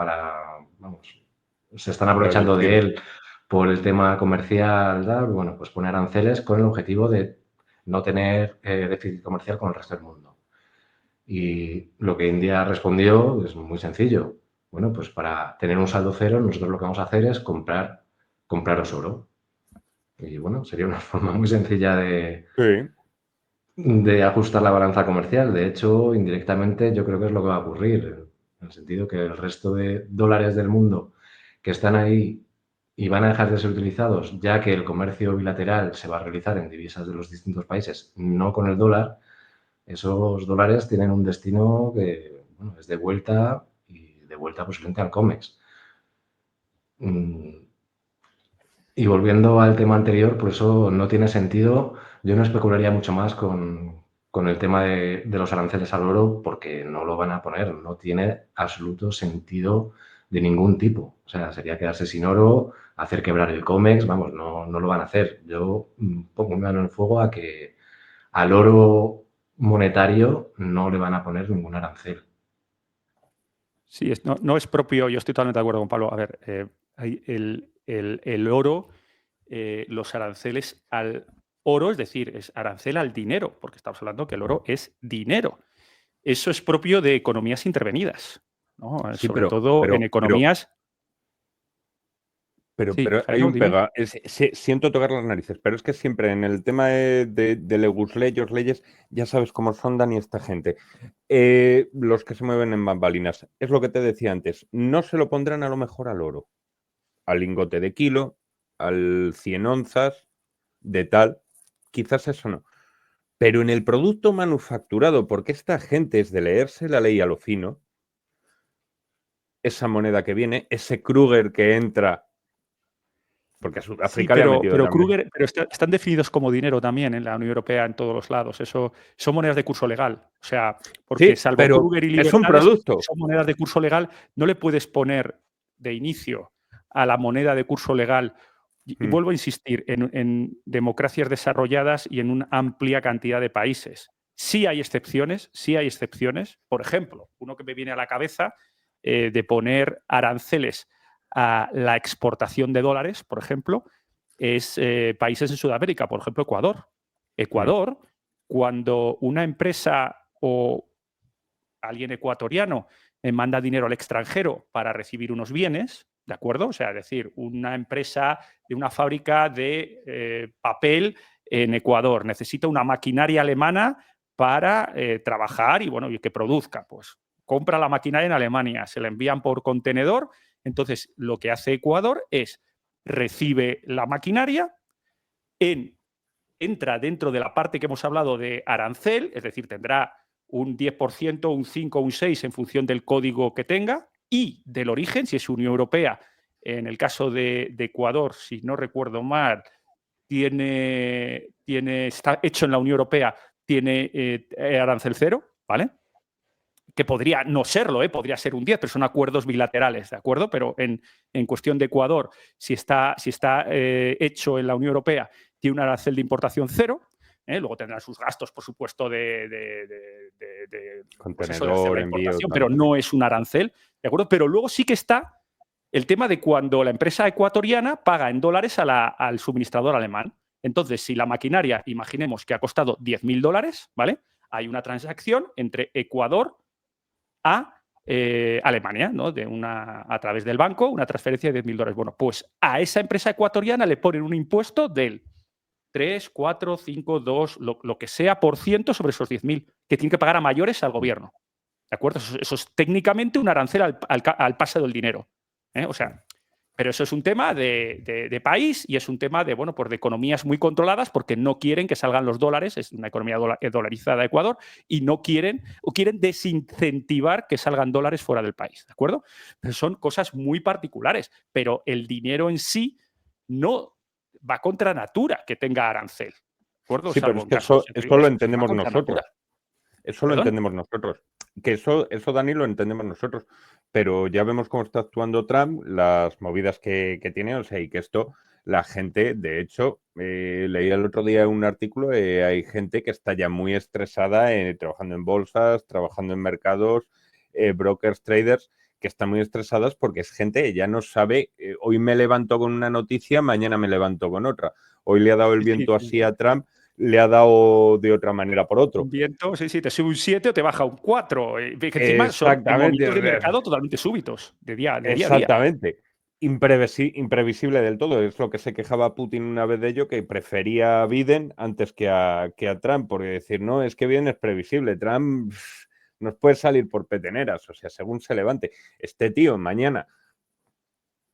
se están aprovechando de él por el tema comercial, bueno, pues poner aranceles con el objetivo de no tener déficit comercial con el resto del mundo. Y lo que India respondió es muy sencillo. Bueno, pues para tener un saldo cero, nosotros lo que vamos a hacer es compraros oro. Y bueno, sería una forma muy sencilla de ajustar la balanza comercial. De hecho, indirectamente yo creo que es lo que va a ocurrir, en el sentido que el resto de dólares del mundo que están ahí y van a dejar de ser utilizados, ya que el comercio bilateral se va a realizar en divisas de los distintos países, no con el dólar, esos dólares tienen un destino que es de vuelta, y de vuelta posiblemente al COMEX. Y volviendo al tema anterior, por eso no tiene sentido. Yo no especularía mucho más con el tema de los aranceles al oro, porque no lo van a poner. No tiene absoluto sentido de ningún tipo. O sea, sería quedarse sin oro, hacer quebrar el COMEX, vamos, no lo van a hacer. Yo pongo mi mano en el fuego a que al oro monetario no le van a poner ningún arancel. Sí, no es propio, yo estoy totalmente de acuerdo con Pablo. A ver, hay el oro, los aranceles al oro, es decir, es arancel al dinero, porque estamos hablando que el oro es dinero. Eso es propio de economías intervenidas, ¿no? Sí, sobre todo en economías... Pero Jairo, hay un dime. pega. Siento tocar las narices, pero es que siempre en el tema de leyes, ya sabes cómo son Dani esta gente. Los que se mueven en bambalinas. Es lo que te decía antes. No se lo pondrán a lo mejor al oro, al lingote de kilo, al 100 onzas, de tal. Quizás eso no. Pero en el producto manufacturado, porque esta gente es de leerse la ley a lo fino, esa moneda que viene, ese Kruger que entra... Porque a Sudáfrica le ha metido pero también. Kruger, están definidos como dinero también en la Unión Europea, en todos los lados. Eso son monedas de curso legal. O sea, porque Sí, salvo pero Kruger y es un Libertades, producto. son monedas de curso legal. No le puedes poner de inicio a la moneda de curso legal. Y vuelvo a insistir, en democracias desarrolladas y en una amplia cantidad de países. Sí hay excepciones. Por ejemplo, uno que me viene a la cabeza de poner aranceles a la exportación de dólares, por ejemplo, es países en Sudamérica, por ejemplo, Ecuador. Ecuador, cuando una empresa o alguien ecuatoriano manda dinero al extranjero para recibir unos bienes, ¿de acuerdo? O sea, es decir, una empresa de una fábrica de papel en Ecuador necesita una maquinaria alemana para trabajar y, bueno, y que produzca. Pues compra la maquinaria en Alemania, se la envían por contenedor. Entonces, lo que hace Ecuador es recibe la maquinaria, entra dentro de la parte que hemos hablado de arancel, es decir, tendrá un 10%, un 5%, un 6% en función del código que tenga y del origen, si es Unión Europea. En el caso de Ecuador, si no recuerdo mal, está hecho en la Unión Europea, tiene arancel cero, ¿vale? Que podría no serlo, podría ser un 10, pero son acuerdos bilaterales, ¿de acuerdo? Pero en cuestión de Ecuador, si está hecho en la Unión Europea, tiene un arancel de importación cero. Luego tendrán sus gastos, por supuesto, contenedor, de envío, importación, tal. pero no es un arancel, ¿de acuerdo? Pero luego sí que está el tema de cuando la empresa ecuatoriana paga en dólares al suministrador alemán. Entonces, si la maquinaria, imaginemos que ha costado $10.000, ¿vale? Hay una transacción entre Ecuador a Alemania, ¿no? A través del banco, una transferencia de $10.000. Bueno, pues a esa empresa ecuatoriana le ponen un impuesto del 3, 4, 5, 2, lo que sea por ciento sobre esos 10.000 que tiene que pagar a mayores al gobierno. ¿De acuerdo? Eso es técnicamente un arancel al pase del dinero. O sea, pero eso es un tema de país y es un tema de economías muy controladas porque no quieren que salgan los dólares, es una economía dolarizada Ecuador, y no quieren o quieren desincentivar que salgan dólares fuera del país, ¿de acuerdo? Pero son cosas muy particulares, pero el dinero en sí no va contra natura que tenga arancel, ¿de acuerdo? Sí, pero Salvo es en que casos eso lo va entendemos contra nosotros. natura. Eso lo ¿Perdón? entendemos nosotros. Que eso, Dani, lo entendemos nosotros. Pero ya vemos cómo está actuando Trump, las movidas que tiene, o sea, y que esto, la gente, de hecho, leí el otro día un artículo, hay gente que está ya muy estresada trabajando en bolsas, trabajando en mercados, brokers, traders, que están muy estresadas porque es gente que ya no sabe, hoy me levanto con una noticia, mañana me levanto con otra. Hoy le ha dado el viento así a Trump, le ha dado de otra manera por otro. Un viento, sí, te sube un 7 o te baja un 4. Que encima son Exactamente. movimientos de mercado totalmente súbitos, de día a día. Exactamente. Imprevisible del todo. Es lo que se quejaba Putin una vez de ello, que prefería a Biden antes que a Trump, porque decir, no, es que Biden es previsible. Trump nos puede salir por peteneras, o sea, según se levante. Este tío mañana,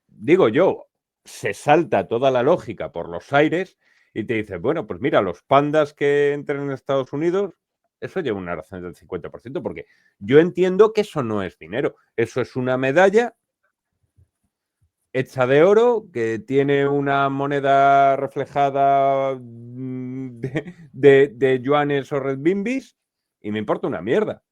digo yo, se salta toda la lógica por los aires y te dice, bueno, pues mira, los pandas que entren en Estados Unidos, eso lleva una razón del 50%, porque yo entiendo que eso no es dinero, eso es una medalla hecha de oro que tiene una moneda reflejada de yuanes o renminbis y me importa una mierda.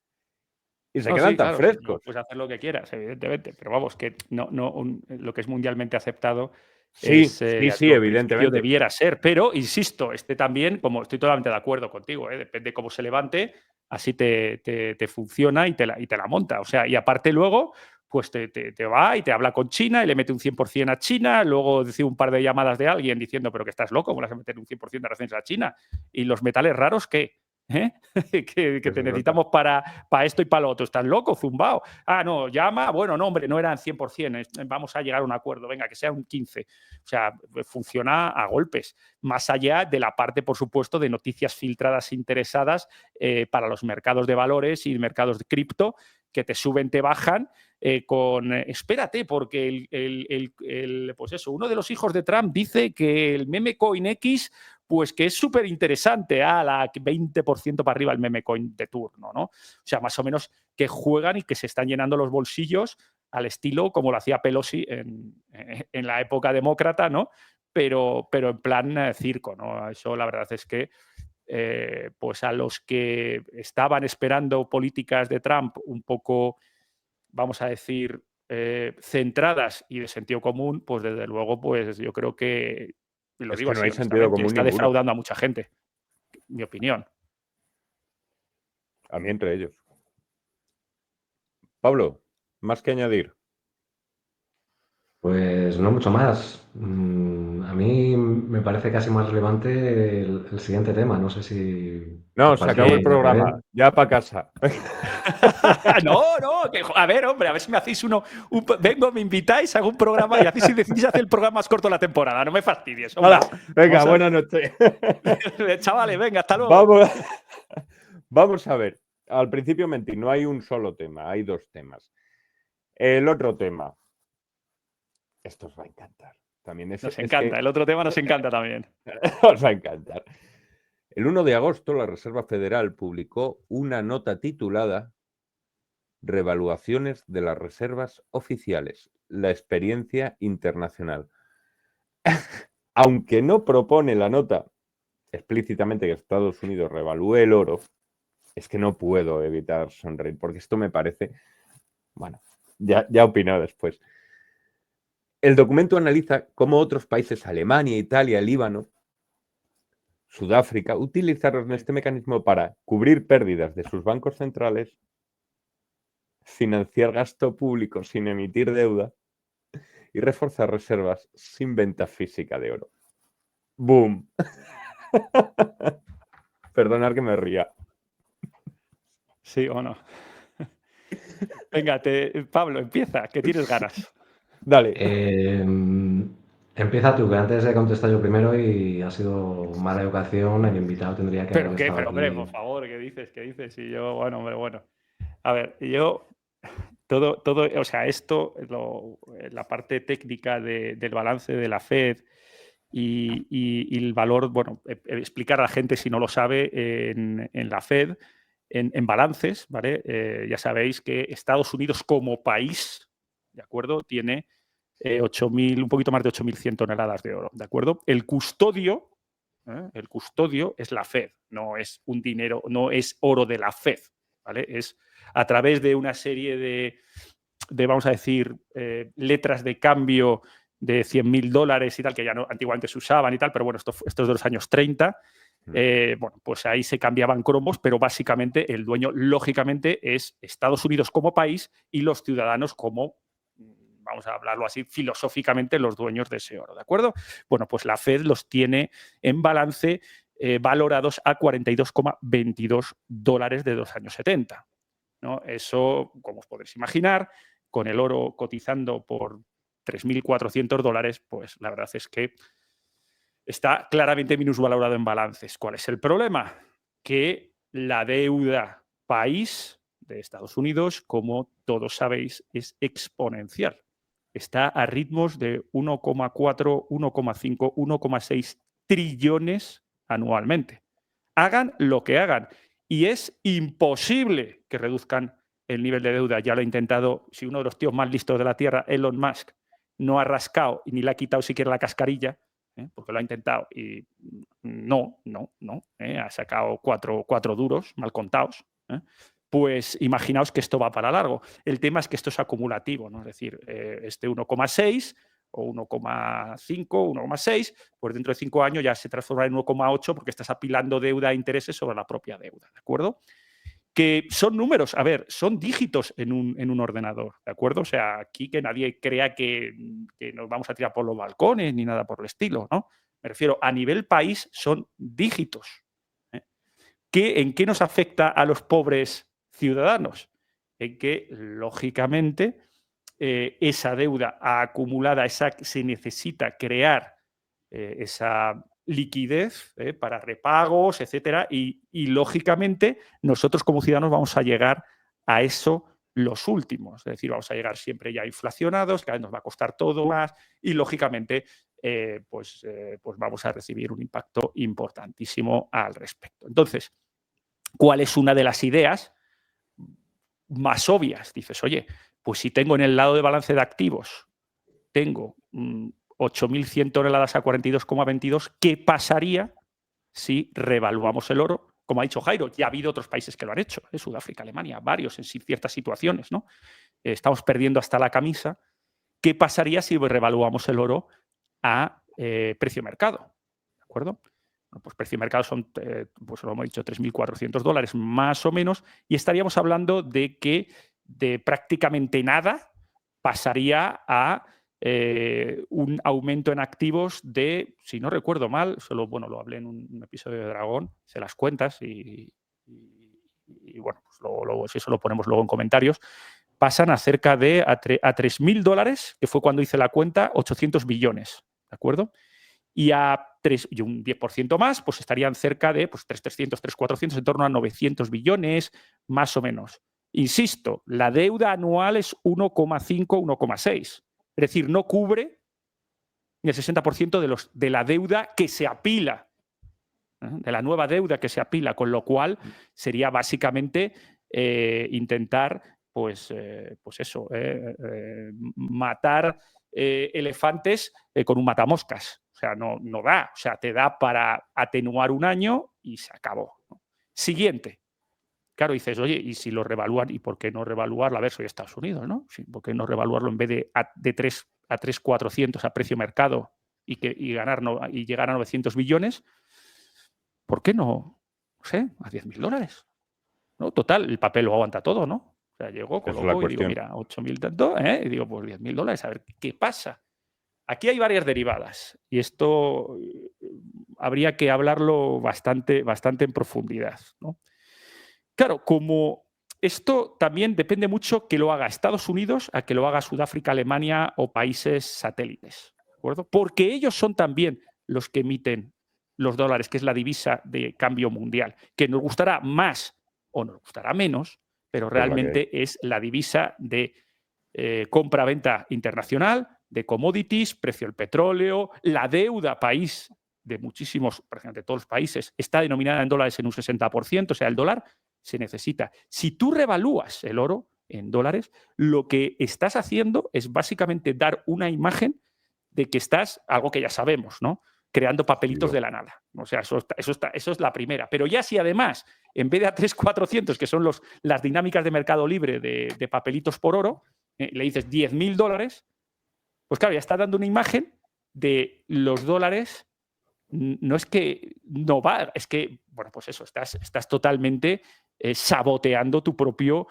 Y se quedan Sí, tan claro, frescos. puedes hacer lo que quieras, evidentemente, pero vamos, que lo que es mundialmente aceptado Sí, es, sí, en principio evidentemente. debiera ser, pero insisto, también, como estoy totalmente de acuerdo contigo, depende cómo se levante, así te funciona y te la monta. O sea, y aparte luego, pues te va y te habla con China y le mete un 100% a China, luego decide un par de llamadas de alguien diciendo, pero que estás loco, ¿cómo le vas a meter un 100% de arancel a China? Y los metales raros, ¿qué? que te necesitamos para esto y para lo otro. ¿Estás loco, zumbao? Ah, no, llama. Bueno, no, hombre, no eran 100%. Vamos a llegar a un acuerdo. Venga, que sea un 15%. O sea, funciona a golpes. Más allá de la parte, por supuesto, de noticias filtradas interesadas para los mercados de valores y mercados de cripto que te suben, te bajan. Espérate, porque pues eso, uno de los hijos de Trump dice que el meme coin X, pues que es súper interesante, a la 20% para arriba el meme coin de turno, ¿no? O sea, más o menos que juegan y que se están llenando los bolsillos al estilo como lo hacía Pelosi en la época demócrata, ¿no? Pero en plan circo, ¿no? Eso la verdad es que pues a los que estaban esperando políticas de Trump un poco, vamos a decir, centradas y de sentido común, pues desde luego, pues yo creo que, lo Es digo que no así hay sentido honestamente, común está ninguno. defraudando a mucha gente, mi opinión. A mí entre ellos. Pablo, ¿más que añadir? Pues no mucho más. A mí me parece casi más relevante el siguiente tema. No sé si No, os se parece acabó el bien, Javier. programa. Ya para casa. No, a ver, hombre, a ver si me hacéis vengo, me invitáis, hago un programa y si decidís hacer el programa más corto de la temporada. No me fastidies, hombre. Hala, venga, buenas noches. Chavales, venga, hasta luego. Vamos a ver. Al principio mentí, no hay un solo tema, hay dos temas. El otro tema. Esto os va a encantar. También Nos encanta, el otro tema nos encanta también. os va a encantar. El 1 de agosto la Reserva Federal publicó una nota titulada Revaluaciones de las reservas oficiales, la experiencia internacional. Aunque no propone la nota explícitamente que Estados Unidos revalúe el oro, es que no puedo evitar sonreír, porque esto me parece... Bueno, ya opino después. El documento analiza cómo otros países, Alemania, Italia, Líbano, Sudáfrica, utilizaron este mecanismo para cubrir pérdidas de sus bancos centrales, financiar gasto público sin emitir deuda y reforzar reservas sin venta física de oro. ¡Boom! Perdonad que me ría. ¿Sí o no? Venga, Pablo, empieza, que tienes ganas. Dale. Empieza tú, que antes he contestado yo primero y ha sido mala educación. El invitado tendría que haber estado Pero, hombre, aquí. por favor, ¿qué dices? Y yo, bueno, hombre, bueno. A ver, yo, todo, o sea, esto, la parte técnica del balance de la Fed y el valor, bueno, explicar a la gente si no lo sabe un la Fed, en balances, ¿vale? Ya sabéis que Estados Unidos como país, ¿de acuerdo? Tiene 8.000, un poquito más de 8.100 toneladas de oro, ¿de acuerdo? El custodio es la Fed, no es un dinero, no es oro de la Fed, ¿vale? Es a través de una serie de vamos a decir, letras de cambio de $100.000 y tal, que ya no, antiguamente se usaban y tal, pero bueno, esto es de los años 30. Bueno, pues ahí se cambiaban cromos, pero básicamente el dueño, lógicamente, es Estados Unidos como país y los ciudadanos como, vamos a hablarlo así, filosóficamente, los dueños de ese oro, ¿de acuerdo? Bueno, pues la Fed los tiene en balance valorados a $42,22 de los años 70. ¿No? Eso, como os podéis imaginar, con el oro cotizando por $3.400, pues la verdad es que está claramente minusvalorado en balances. ¿Cuál es el problema? Que la deuda país de Estados Unidos, como todos sabéis, es exponencial. Está a ritmos de 1,4, 1,5, 1,6 trillones anualmente. Hagan lo que hagan. Y es imposible que reduzcan el nivel de deuda. Ya lo ha intentado, si uno de los tíos más listos de la Tierra, Elon Musk, no ha rascado y ni le ha quitado siquiera la cascarilla, porque lo ha intentado y no, ha sacado cuatro duros, mal contados, pues imaginaos que esto va para largo. El tema es que esto es acumulativo, ¿no? Es decir, este 1,6 o 1,5, 1,6, pues dentro de 5 años ya se transformará en 1,8 porque estás apilando deuda e intereses sobre la propia deuda, ¿de acuerdo? Que son números, a ver, son dígitos en un ordenador, ¿de acuerdo? O sea, aquí que nadie crea que nos vamos a tirar por los balcones ni nada por el estilo, ¿no? Me refiero, a nivel país son dígitos. ¿En qué nos afecta a los pobres ciudadanos? En que, lógicamente, esa deuda acumulada, se necesita crear esa liquidez para repagos, etcétera, y lógicamente nosotros como ciudadanos vamos a llegar a eso los últimos, es decir, vamos a llegar siempre ya inflacionados, cada vez nos va a costar todo más y lógicamente pues vamos a recibir un impacto importantísimo al respecto. Entonces, ¿cuál es una de las ideas más obvias? Dices, oye, pues si tengo en el lado de balance de activos, tengo 8.100 toneladas a 42,22, ¿qué pasaría si revaluamos el oro? Como ha dicho Jairo, ya ha habido otros países que lo han hecho, Sudáfrica, Alemania, varios en ciertas situaciones, ¿no? Estamos perdiendo hasta la camisa. ¿Qué pasaría si revaluamos el oro a precio mercado? ¿De acuerdo? Bueno, pues precio mercado son, pues lo hemos dicho, $3.400 más o menos, y estaríamos hablando de que de prácticamente nada pasaría a un aumento en activos de, si no recuerdo mal, lo hablé en un episodio de Dragón, se las cuentas y bueno, pues si eso lo ponemos luego en comentarios, pasan a cerca de a $3.000, que fue cuando hice la cuenta, 800 billones, ¿de acuerdo? Y un 10% más, pues estarían cerca de 3.300, 3.400, en torno a 900 billones, más o menos. Insisto, la deuda anual es 1,5, 1,6. Es decir, no cubre ni el 60% de la deuda que se apila de la nueva deuda que se apila, con lo cual sería básicamente intentar, pues eso, matar elefantes con un matamoscas. O sea, no da. O sea, te da para atenuar un año y se acabó, ¿no? Siguiente. Claro, dices, oye, ¿y si lo revalúan? ¿Y por qué no revaluarlo? A ver, soy Estados Unidos, ¿no? Sí, ¿por qué no revaluarlo en vez de 3.400 a precio mercado y llegar a 900 billones? ¿Por qué no? No sé, a $10.000, ¿no? Total, el papel lo aguanta todo, ¿no? O sea, llego, Esa es la coloco y digo, cuestión. mira, 8.000 tanto, y digo, pues $10.000, a ver qué pasa. Aquí hay varias derivadas y esto habría que hablarlo bastante en profundidad, ¿no? Claro, como esto también depende mucho que lo haga Estados Unidos a que lo haga Sudáfrica, Alemania o países satélites, ¿de acuerdo? Porque ellos son también los que emiten los dólares, que es la divisa de cambio mundial, que nos gustará más o nos gustará menos, pero realmente es la divisa de compra-venta internacional, de commodities, precio del petróleo, la deuda país de muchísimos, prácticamente todos los países, está denominada en dólares en un 60%, o sea, el dólar se necesita. Si tú revalúas el oro en dólares, lo que estás haciendo es básicamente dar una imagen de que estás, algo que ya sabemos, ¿no? Creando papelitos de la nada. O sea, eso es la primera. Pero ya si además, en vez de a 3.400, que son las dinámicas de mercado libre de papelitos por oro, le dices $10.000, pues claro, ya está dando una imagen de los dólares. No es que no va, es que, bueno, pues eso, estás totalmente saboteando tu propio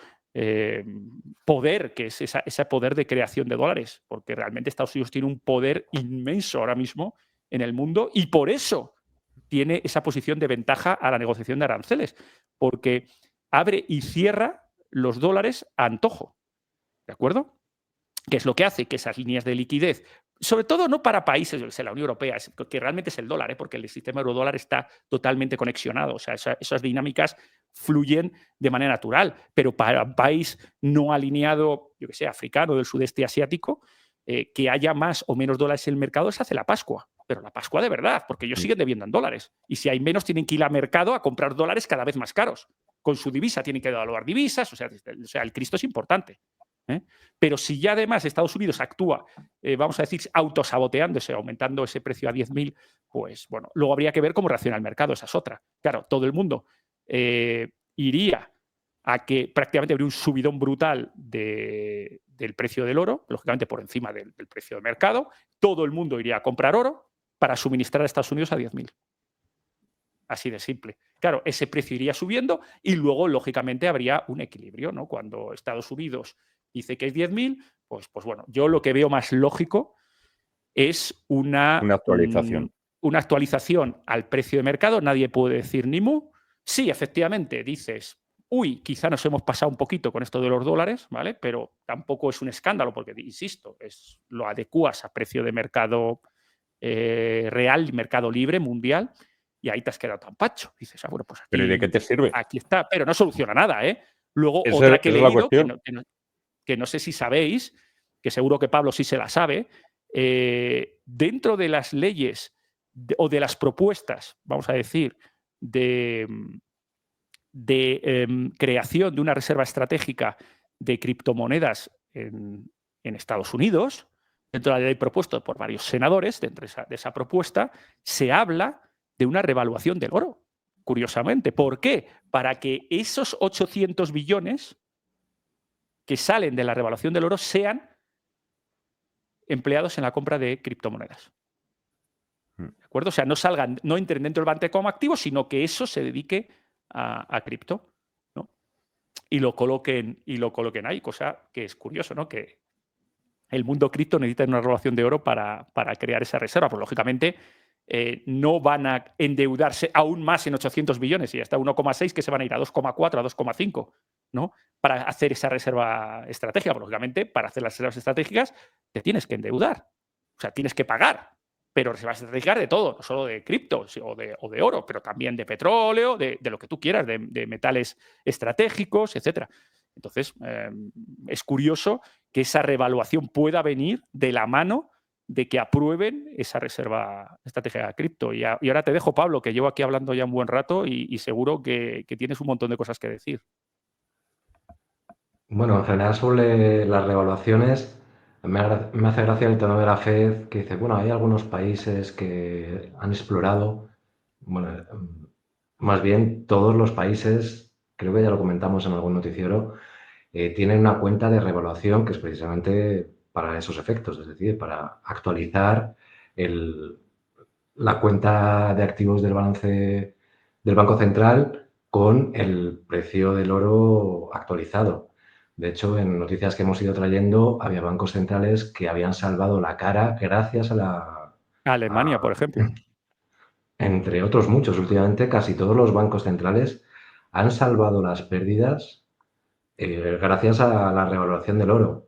poder, que es ese poder de creación de dólares, porque realmente Estados Unidos tiene un poder inmenso ahora mismo en el mundo y por eso tiene esa posición de ventaja a la negociación de aranceles, porque abre y cierra los dólares a antojo, ¿de acuerdo? ¿Qué es lo que hace? Que esas líneas de liquidez, sobre todo no para países, yo sé, la Unión Europea, que realmente es el dólar, porque el sistema eurodólar está totalmente conexionado, o sea, esas dinámicas fluyen de manera natural, pero para un país no alineado, yo que sé, africano, del sudeste asiático, que haya más o menos dólares en el mercado, se hace la Pascua, pero la Pascua de verdad, porque ellos siguen debiendo en dólares, y si hay menos tienen que ir al mercado a comprar dólares cada vez más caros, con su divisa tienen que devaluar divisas, o sea, el Cristo es importante. Pero si ya además Estados Unidos actúa, vamos a decir, autosaboteándose, aumentando ese precio a 10.000, pues bueno, luego habría que ver cómo reacciona el mercado, esa es otra. Claro, todo el mundo iría a que prácticamente habría un subidón brutal del precio del oro, lógicamente por encima del precio de mercado, todo el mundo iría a comprar oro para suministrar a Estados Unidos a 10.000. Así de simple. Claro, ese precio iría subiendo y luego, lógicamente, habría un equilibrio, ¿no? Cuando Estados Unidos dice que es 10.000, pues bueno, yo lo que veo más lógico es una actualización. Una actualización al precio de mercado. Nadie puede decir ni mu. Sí, efectivamente, dices, uy, quizá nos hemos pasado un poquito con esto de los dólares, ¿vale? Pero tampoco es un escándalo porque, insisto, lo adecuas a precio de mercado real, mercado libre, mundial, y ahí te has quedado tan pacho. Dices, bueno, pues aquí, ¿Pero y de qué te sirve? Aquí está, pero no soluciona nada, ¿eh? Luego, Esa otra que he es la leído, cuestión. que no sé si sabéis, que seguro que Pablo sí se la sabe, dentro de las leyes o de las propuestas, vamos a decir, de creación de una reserva estratégica de criptomonedas en Estados Unidos, dentro de la ley propuesta por varios senadores, dentro de esa propuesta, se habla de una revaluación del oro, curiosamente. ¿Por qué? Para que esos 800 billones que salen de la revaluación del oro sean empleados en la compra de criptomonedas. ¿De acuerdo? O sea, no entren dentro del banco como activos, sino que eso se dedique a cripto, ¿no? Y lo coloquen ahí, cosa que es curioso, ¿no? Que el mundo cripto necesita una revaluación de oro para crear esa reserva. Pues lógicamente no van a endeudarse aún más en 800 billones y hasta 1,6 que se van a ir a 2,4, a 2,5, ¿no? Para hacer esa reserva estratégica. Pues lógicamente, para hacer las reservas estratégicas te tienes que endeudar. O sea, tienes que pagar. Pero reservas estratégicas de todo, no solo de cripto o de oro, pero también de petróleo, de lo que tú quieras, de metales estratégicos, etcétera. Entonces, es curioso que esa revaluación pueda venir de la mano de que aprueben esa reserva estratégica de cripto. Y ahora te dejo, Pablo, que llevo aquí hablando ya un buen rato y seguro que tienes un montón de cosas que decir. Bueno, en general sobre las revaluaciones, me hace gracia el tono de la Fed que dice, bueno, hay algunos países que han explorado, bueno, más bien todos los países, creo que ya lo comentamos en algún noticiero, tienen una cuenta de revaluación que es precisamente para esos efectos, es decir, para actualizar la cuenta de activos del balance del Banco Central con el precio del oro actualizado. De hecho, en noticias que hemos ido trayendo, había bancos centrales que habían salvado la cara gracias a Alemania, por ejemplo. Entre otros muchos. Últimamente, casi todos los bancos centrales han salvado las pérdidas gracias a la revaluación del oro.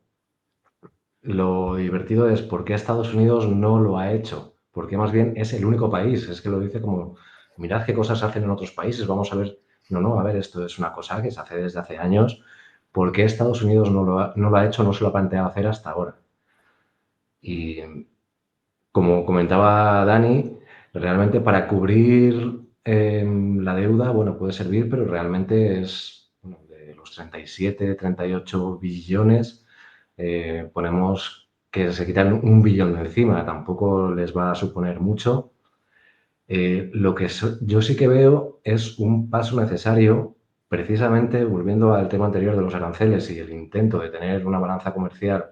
Lo divertido es por qué Estados Unidos no lo ha hecho. Porque más bien es el único país. Es que lo dice como, mirad qué cosas hacen en otros países, vamos a ver. No, a ver, esto es una cosa que se hace desde hace años. ¿Por qué Estados Unidos no lo ha hecho, no se lo ha planteado hacer hasta ahora? Y como comentaba Dani, realmente para cubrir la deuda, bueno, puede servir, pero realmente es de los 37, 38 billones, ponemos que se quitan 1 billón de encima, tampoco les va a suponer mucho. Lo que yo sí que veo es un paso necesario, precisamente volviendo al tema anterior de los aranceles y el intento de tener una balanza comercial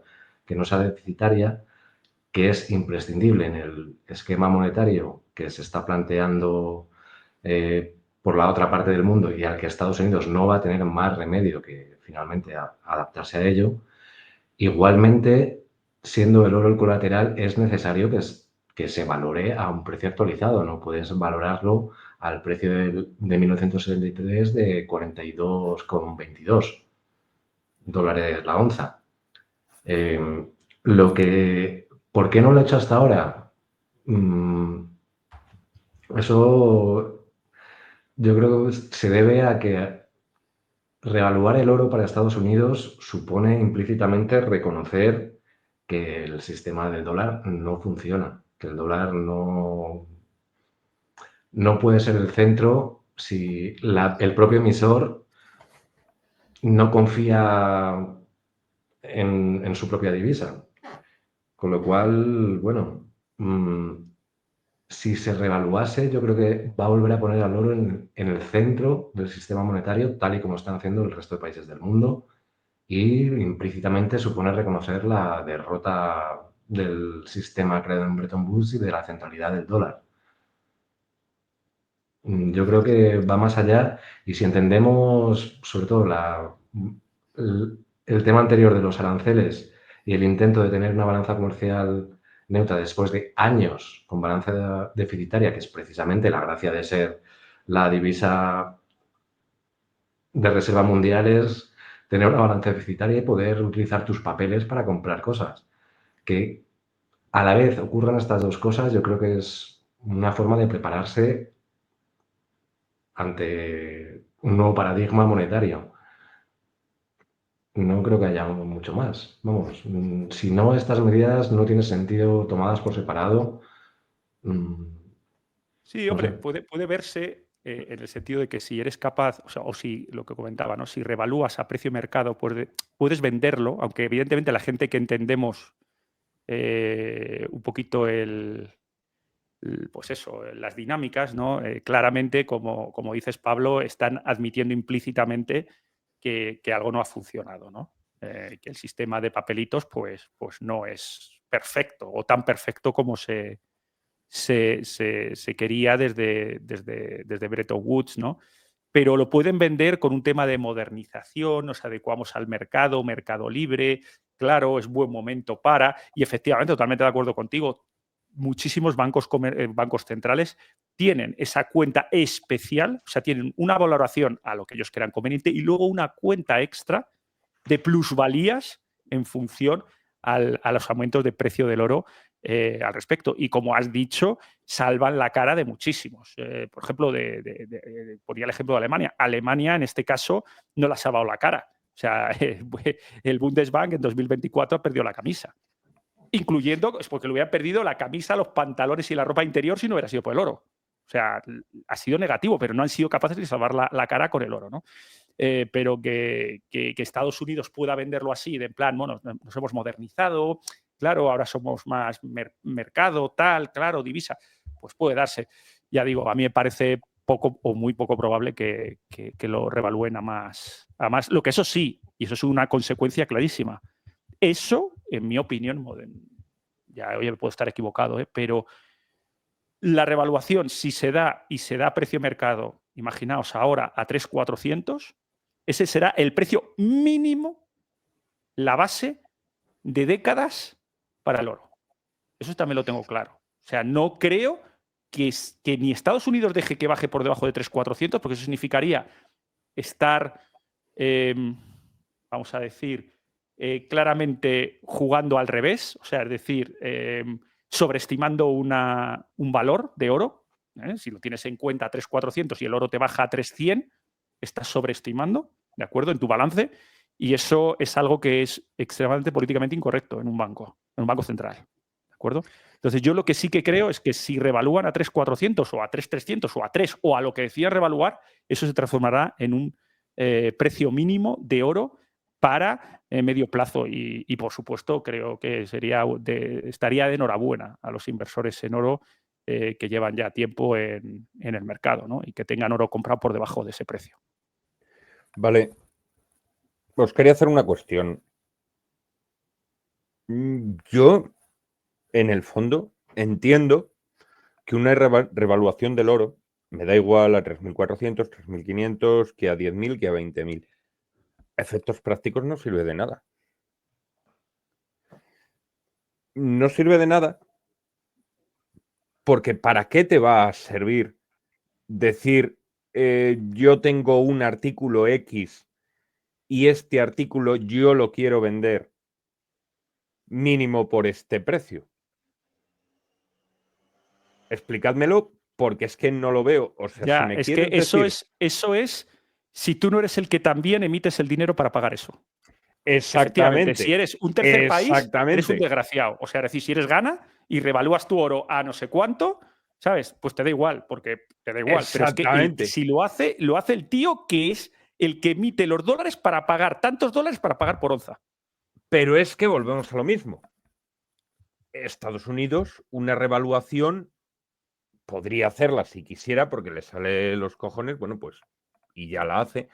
que no sea deficitaria, que es imprescindible en el esquema monetario que se está planteando por la otra parte del mundo y al que Estados Unidos no va a tener más remedio que finalmente adaptarse a ello. Igualmente, siendo el oro el colateral, es necesario que se valore a un precio actualizado. No puedes valorarlo al precio de 1973 de 42,22 dólares la onza. ¿Por qué no lo he hecho hasta ahora? Eso yo creo que se debe a que revaluar el oro para Estados Unidos supone implícitamente reconocer que el sistema del dólar no funciona, que el dólar no puede ser el centro si el propio emisor no confía en su propia divisa. Con lo cual, bueno, si se revaluase, yo creo que va a volver a poner al oro en el centro del sistema monetario, tal y como están haciendo el resto de países del mundo, y implícitamente supone reconocer la derrota del sistema creado en Bretton Woods y de la centralidad del dólar. Yo creo que va más allá y si entendemos sobre todo el tema anterior de los aranceles y el intento de tener una balanza comercial neutra después de años con balanza deficitaria, que es precisamente la gracia de ser la divisa de reserva mundial, es tener una balanza deficitaria y poder utilizar tus papeles para comprar cosas. Que a la vez ocurran estas dos cosas, yo creo que es una forma de prepararse ante un nuevo paradigma monetario. No creo que haya mucho más. Vamos, si no, estas medidas no tienen sentido tomadas por separado. Sí, hombre, No sé. puede verse en el sentido de que si eres capaz, o si lo que comentaba, ¿no? Si revalúas a precio mercado, puedes venderlo, aunque evidentemente la gente que entendemos un poquito pues eso, las dinámicas, ¿no? Claramente, como dices, Pablo, están admitiendo implícitamente que algo no ha funcionado, ¿no? Que el sistema de papelitos pues no es perfecto o tan perfecto como se quería desde Bretton Woods, ¿no? Pero lo pueden vender con un tema de modernización, nos adecuamos al mercado libre, claro, es buen momento para, y efectivamente, totalmente de acuerdo contigo, muchísimos bancos centrales tienen esa cuenta especial, o sea, tienen una valoración a lo que ellos crean conveniente y luego una cuenta extra de plusvalías en función a los aumentos de precio del oro al respecto. Y como has dicho, salvan la cara de muchísimos. Por ejemplo, ponía el ejemplo de Alemania. Alemania, en este caso, no le ha salvado la cara. O sea, el Bundesbank en 2024 perdió la camisa. incluyendo, es porque le hubieran perdido la camisa, los pantalones y la ropa interior si no hubiera sido por el oro. O sea, ha sido negativo, pero no han sido capaces de salvar la cara con el oro, ¿no? Pero que Estados Unidos pueda venderlo así, de en plan, bueno, nos hemos modernizado, claro, ahora somos más mercado, tal, claro, divisa, pues puede darse. Ya digo, a mí me parece poco o muy poco probable que lo revalúen a más. Lo que eso sí, y eso es una consecuencia clarísima, eso, en mi opinión, ya hoy puedo estar equivocado, pero la revaluación, si se da y se da a precio mercado, imaginaos ahora a 3.400, ese será el precio mínimo, la base de décadas para el oro. Eso también lo tengo claro. O sea, no creo que ni Estados Unidos deje que baje por debajo de 3.400, porque eso significaría estar, vamos a decir, claramente jugando al revés, o sea, es decir, sobreestimando un valor de oro. Si lo tienes en cuenta a 3.400 y el oro te baja a 3.100, estás sobreestimando, ¿de acuerdo?, en tu balance, y eso es algo que es extremadamente políticamente incorrecto en un banco central, ¿de acuerdo? Entonces, yo lo que sí que creo es que si revalúan a 3.400 o a 3.300 o a 3 o a lo que decía revaluar, eso se transformará en un precio mínimo de oro para medio plazo y, por supuesto, creo que estaría de enhorabuena a los inversores en oro que llevan ya tiempo en el mercado, ¿no? Y que tengan oro comprado por debajo de ese precio. Vale. Os quería hacer una cuestión. Yo, en el fondo, entiendo que una revaluación del oro me da igual a 3.400, 3.500, que a 10.000, que a 20.000. Efectos prácticos no sirve de nada. No sirve de nada porque ¿para qué te va a servir decir yo tengo un artículo X y este artículo yo lo quiero vender mínimo por este precio? Explicádmelo porque es que no lo veo. O sea, ya, si me es quieres que decir... eso es si tú no eres el que también emites el dinero para pagar eso. Exactamente. Efectivamente, si eres un tercer país, eres un desgraciado. O sea, es decir, si eres Ghana y revalúas tu oro a no sé cuánto, ¿sabes? Pues te da igual, porque te da igual. Pero es que si lo hace el tío que es el que emite los dólares para pagar tantos dólares para pagar por onza. Pero es que volvemos a lo mismo. Estados Unidos, una revaluación podría hacerla si quisiera, porque le sale los cojones, bueno, pues, y ya la hace.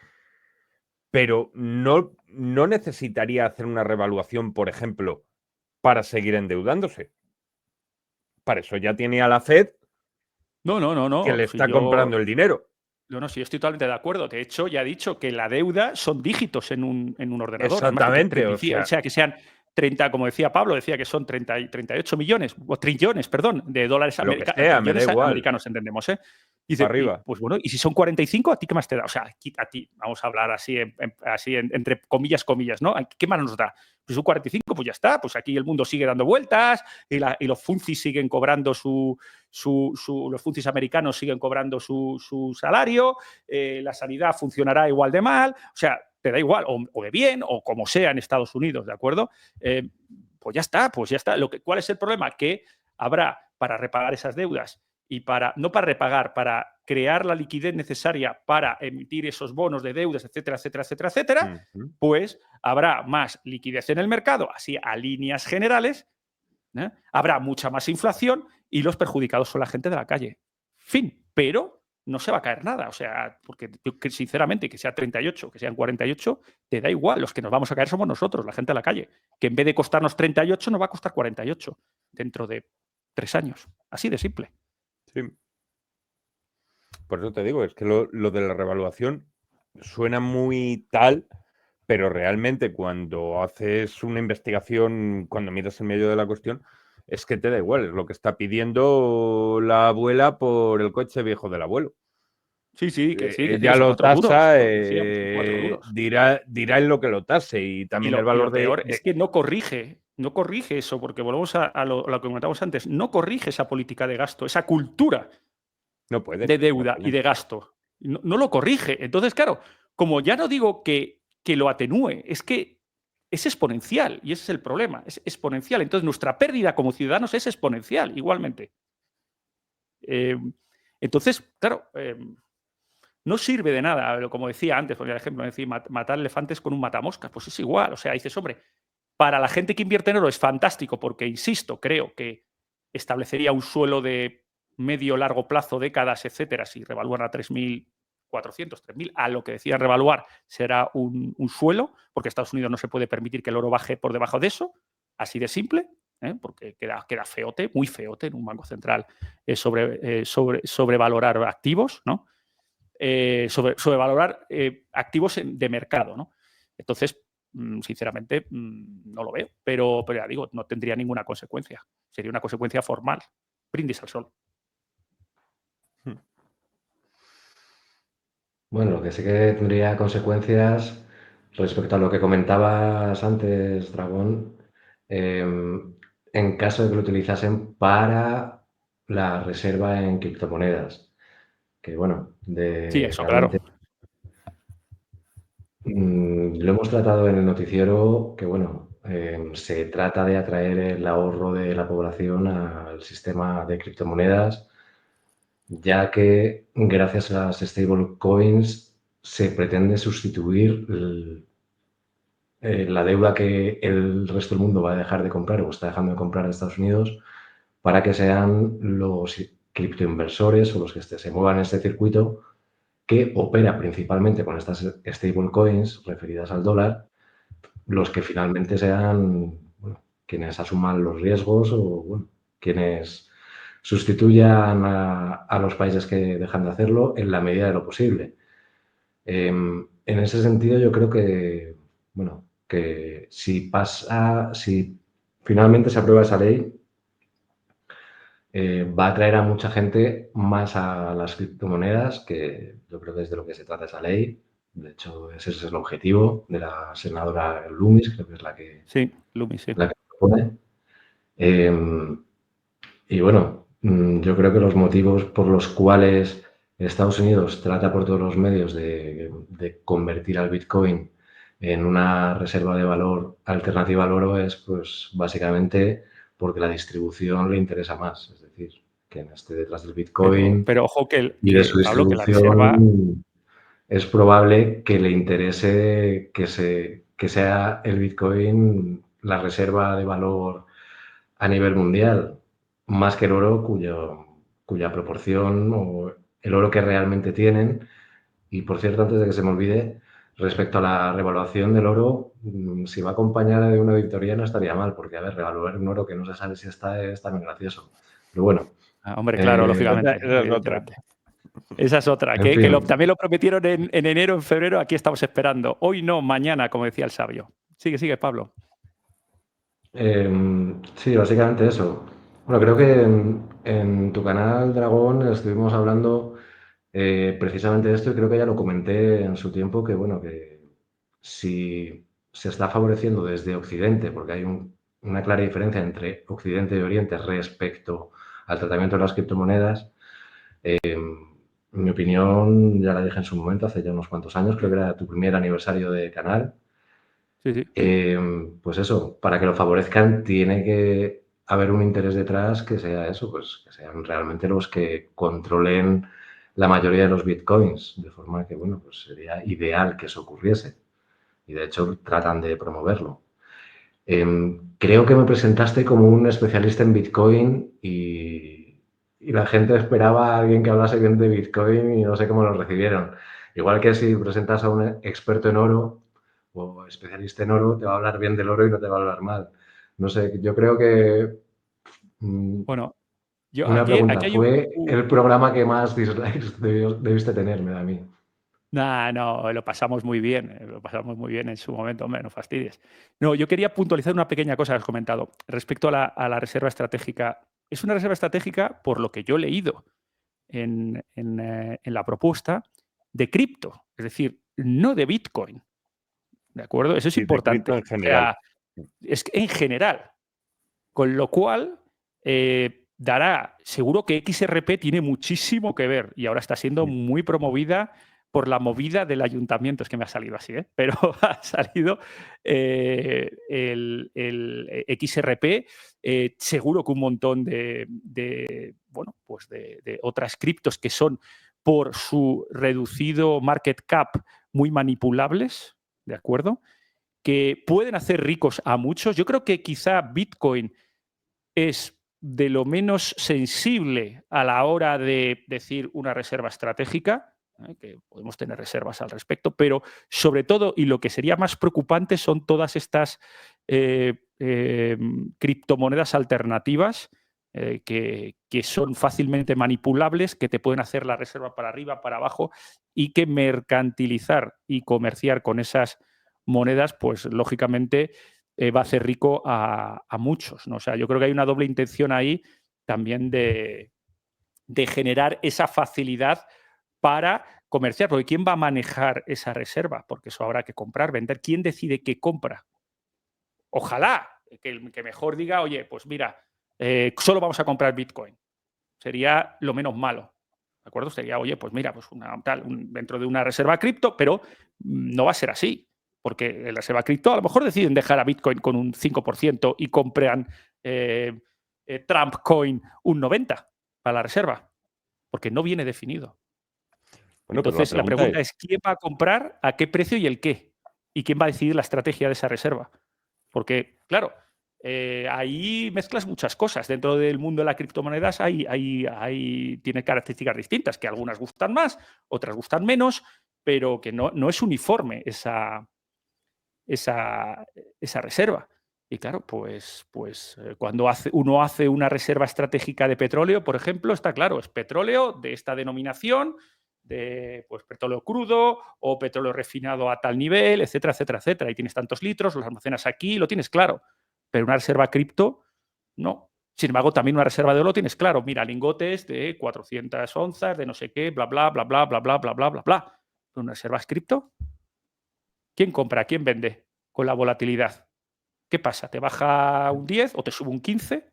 Pero no necesitaría hacer una revaluación, por ejemplo, para seguir endeudándose. Para eso ya tiene a la Fed No. que le está comprando el dinero. No, sí, yo estoy totalmente de acuerdo. De hecho, ya he dicho que la deuda son dígitos en un ordenador. Exactamente. Además, o sea, que sean 30, como decía Pablo, decía que son 38 millones, o trillones, perdón, de dólares americanos, entendemos, ¿eh? Y dice, arriba. pues bueno, y si son 45, ¿a ti qué más te da? O sea, a ti, vamos a hablar así, entre comillas, ¿no? ¿Qué más nos da? Pues son 45, pues ya está. Pues aquí el mundo sigue dando vueltas y los funcis siguen cobrando los funcis americanos siguen cobrando su salario, la sanidad funcionará igual de mal, o sea, te da igual, o de bien, o como sea en Estados Unidos, ¿de acuerdo? Pues ya está. ¿Cuál es el problema? Que habrá para repagar esas deudas y no para repagar, para crear la liquidez necesaria para emitir esos bonos de deudas, etcétera, pues habrá más liquidez en el mercado, así a líneas generales, ¿eh? Habrá mucha más inflación y los perjudicados son la gente de la calle. Fin, pero no se va a caer nada. O sea, porque sinceramente, que sea 38, que sean 48, te da igual. Los que nos vamos a caer somos nosotros, la gente de la calle. Que en vez de costarnos 38, nos va a costar 48 dentro de 3 años. Así de simple. Sí. Por eso te digo, es que lo de la revaluación suena muy tal, pero realmente cuando haces una investigación, cuando miras el medio de la cuestión, es que te da igual, es lo que está pidiendo la abuela por el coche viejo del abuelo. Sí, que sí, que ya lo tasa, dirá en lo que lo tase y también el valor lo peor es que no corrige eso, porque volvemos a lo que comentamos antes, no corrige esa política de gasto, esa cultura de deuda y de gasto. No lo corrige. Entonces, claro, como ya no digo que lo atenúe, es que es exponencial y ese es el problema, es exponencial. Entonces nuestra pérdida como ciudadanos es exponencial igualmente. Entonces, claro, no sirve de nada, como decía antes, por ejemplo, decir, matar elefantes con un matamoscas, pues es igual. O sea, dices, hombre, para la gente que invierte en oro es fantástico porque, insisto, creo que establecería un suelo de medio, largo plazo, décadas, etcétera, si revalúan a 3.400, 3.000, a lo que decían revaluar será un suelo, porque Estados Unidos no se puede permitir que el oro baje por debajo de eso, así de simple, porque queda feote, muy feote en un banco central sobrevalorar activos, ¿no? Sobrevalorar activos de mercado, ¿no? Entonces, sinceramente, no lo veo, pero ya digo, no tendría ninguna consecuencia. Sería una consecuencia formal. Brindis al sol. Bueno, lo que sí que tendría consecuencias respecto a lo que comentabas antes, Dragón, en caso de que lo utilizasen para la reserva en criptomonedas. Que bueno, Sí, eso, realmente claro. lo hemos tratado en el noticiero, que bueno, se trata de atraer el ahorro de la población al sistema de criptomonedas, ya que gracias a las stablecoins se pretende sustituir la deuda que el resto del mundo va a dejar de comprar o está dejando de comprar de Estados Unidos para que sean los criptoinversores o los que se muevan en este circuito que opera principalmente con estas stablecoins referidas al dólar, los que finalmente sean quienes asuman los riesgos o quienes sustituyan a los países que dejan de hacerlo en la medida de lo posible. En ese sentido, yo creo que, que si finalmente se aprueba esa ley, va a atraer a mucha gente más a las criptomonedas, que yo creo que es de lo que se trata esa ley. De hecho, ese es el objetivo de la senadora Loomis, creo que es la que, sí, Loomis, sí. la que propone. Y bueno, yo creo que los motivos por los cuales Estados Unidos trata por todos los medios de convertir al Bitcoin en una reserva de valor alternativa al oro es, pues, básicamente porque la distribución le interesa más. Es decir, quien esté detrás del Bitcoin pero ojo y de su Pablo, que la distribución reserva... es probable que le interese que sea el Bitcoin la reserva de valor a nivel mundial, más que el oro cuya proporción o el oro que realmente tienen. Y por cierto, antes de que se me olvide, respecto a la revaluación del oro, si va acompañada de una auditoría no estaría mal, porque, a ver, revaluar un oro que no se sabe si está es también gracioso. Pero bueno. hombre, claro, lógicamente. Esa es otra. Esa es otra, En fin. también lo prometieron en enero, en febrero, aquí estamos esperando. Hoy no, mañana, como decía el sabio. Sigue, Pablo. Sí, básicamente eso. Bueno, creo que en tu canal, Dragón, estuvimos hablando precisamente de esto y creo que ya lo comenté en su tiempo, que bueno, que si se está favoreciendo desde Occidente, porque hay una clara diferencia entre Occidente y Oriente respecto al tratamiento de las criptomonedas, en mi opinión, ya la dije en su momento, hace ya unos cuantos años, creo que era tu primer aniversario de canal. Sí. Pues eso, para que lo favorezcan tiene que haber un interés detrás que sea eso, pues que sean realmente los que controlen la mayoría de los bitcoins, de forma que, bueno, pues sería ideal que eso ocurriese. Y de hecho tratan de promoverlo. Creo que me presentaste como un especialista en bitcoin y la gente esperaba a alguien que hablase bien de bitcoin y no sé cómo lo recibieron. Igual que si presentas a un experto en oro o especialista en oro, te va a hablar bien del oro y no te va a hablar mal. No sé, yo creo que... Bueno, una aquí pregunta, hay ¿fue el programa que más dislikes debiste tener, me da a mí? No, lo pasamos muy bien en su momento, hombre, no fastidies. No, yo quería puntualizar una pequeña cosa que has comentado respecto a la reserva estratégica. Es una reserva estratégica, por lo que yo he leído en la propuesta, de cripto, es decir, no de Bitcoin. ¿De acuerdo? Eso es Sí, de importante. cripto en general. O sea, es que en general. Con lo cual, seguro que XRP tiene muchísimo que ver y ahora está siendo muy promovida por la movida del ayuntamiento, es que me ha salido así, pero ha salido el XRP, seguro que un montón de otras criptos que son por su reducido market cap muy manipulables, ¿de acuerdo? Que pueden hacer ricos a muchos. Yo creo que quizá Bitcoin es de lo menos sensible a la hora de decir una reserva estratégica, que podemos tener reservas al respecto, pero sobre todo, y lo que sería más preocupante, son todas estas criptomonedas alternativas que son fácilmente manipulables, que te pueden hacer la reserva para arriba, para abajo, y que mercantilizar y comerciar con esas monedas, pues lógicamente va a hacer rico a muchos, ¿no? O sea, yo creo que hay una doble intención ahí también de generar esa facilidad para comerciar, porque ¿quién va a manejar esa reserva? Porque eso habrá que comprar, vender. ¿Quién decide qué compra? Ojalá que mejor diga, oye, pues mira, solo vamos a comprar Bitcoin. Sería lo menos malo. ¿De acuerdo? Sería, oye, pues mira, pues dentro de una reserva cripto, pero no va a ser así. Porque en la reserva cripto a lo mejor deciden dejar a Bitcoin con un 5% y compran Trump Coin un 90% para la reserva. Porque no viene definido. Bueno, entonces, la pregunta es ¿quién va a comprar, a qué precio y el qué? ¿Y quién va a decidir la estrategia de esa reserva? Porque, claro, ahí mezclas muchas cosas. Dentro del mundo de las criptomonedas tiene características distintas, que algunas gustan más, otras gustan menos, pero que no es uniforme esa reserva. Y claro, pues cuando uno hace una reserva estratégica de petróleo, por ejemplo, está claro, es petróleo de esta denominación, de pues, petróleo crudo o petróleo refinado a tal nivel, etcétera, etcétera, etcétera. Y tienes tantos litros, los almacenas aquí, lo tienes claro. Pero una reserva cripto, no. Sin embargo, también una reserva de oro tienes claro. Mira, lingotes de 400 onzas, de no sé qué, bla, bla, bla, bla, bla, bla, bla, bla, bla, bla. Pero una reserva cripto, ¿quién compra? ¿Quién vende con la volatilidad? ¿Qué pasa? ¿Te baja un 10 o te sube un 15?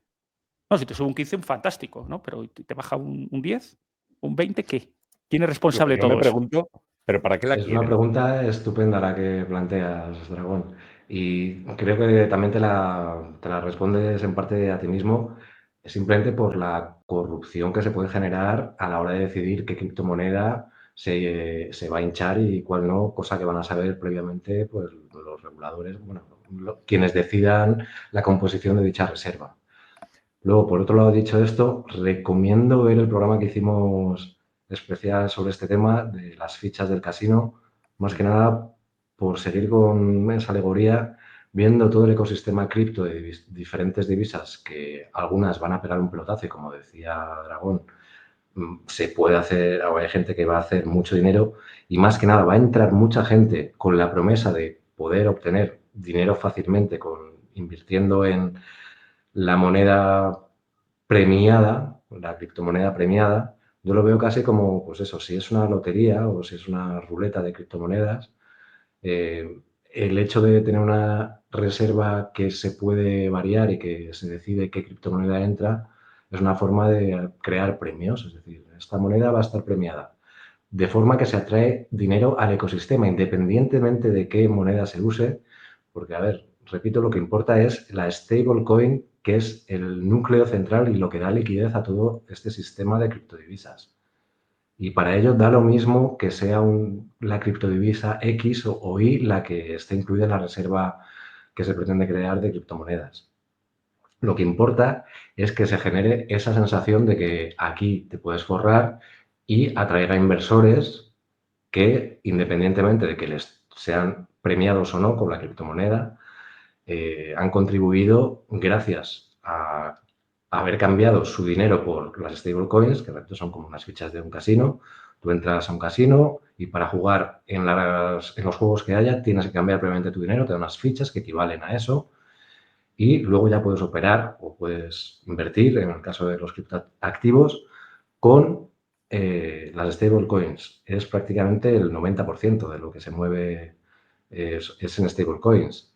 No, si te sube un 15, un fantástico, ¿no? Pero ¿te baja un 10? ¿Un 20? ¿Qué? ¿Quién es responsable de todo me pregunto, ¿pero para qué la Es quieren? una pregunta estupenda la que planteas, Dragón. Y creo que también te la respondes en parte a ti mismo, simplemente por la corrupción que se puede generar a la hora de decidir qué criptomoneda se va a hinchar y cuál no, cosa que van a saber previamente pues, los reguladores, bueno, quienes decidan la composición de dicha reserva. Luego, por otro lado, dicho esto, recomiendo ver el programa que hicimos especial sobre este tema de las fichas del casino, más que nada por seguir con esa alegoría, viendo todo el ecosistema cripto de diferentes divisas, que algunas van a pegar un pelotazo y, como decía Dragón, se puede hacer, o hay gente que va a hacer mucho dinero y más que nada va a entrar mucha gente con la promesa de poder obtener dinero fácilmente invirtiendo en la moneda premiada, la criptomoneda premiada, yo lo veo casi como, pues eso, si es una lotería o si es una ruleta de criptomonedas, el hecho de tener una reserva que se puede variar y que se decide qué criptomoneda entra, es una forma de crear premios, es decir, esta moneda va a estar premiada, de forma que se atrae dinero al ecosistema, independientemente de qué moneda se use, porque, a ver, repito, lo que importa es la stablecoin, que es el núcleo central y lo que da liquidez a todo este sistema de criptodivisas. Y para ello da lo mismo que sea la criptodivisa X o Y la que esté incluida en la reserva que se pretende crear de criptomonedas. Lo que importa es que se genere esa sensación de que aquí te puedes forrar y atraer a inversores que, independientemente de que les sean premiados o no con la criptomoneda, han contribuido gracias a haber cambiado su dinero por las stablecoins, que son como unas fichas de un casino. Tú entras a un casino y para jugar en los juegos que haya tienes que cambiar previamente tu dinero, te dan unas fichas que equivalen a eso y luego ya puedes operar o puedes invertir, en el caso de los criptoactivos, con las stablecoins. Es prácticamente el 90% de lo que se mueve es en stablecoins.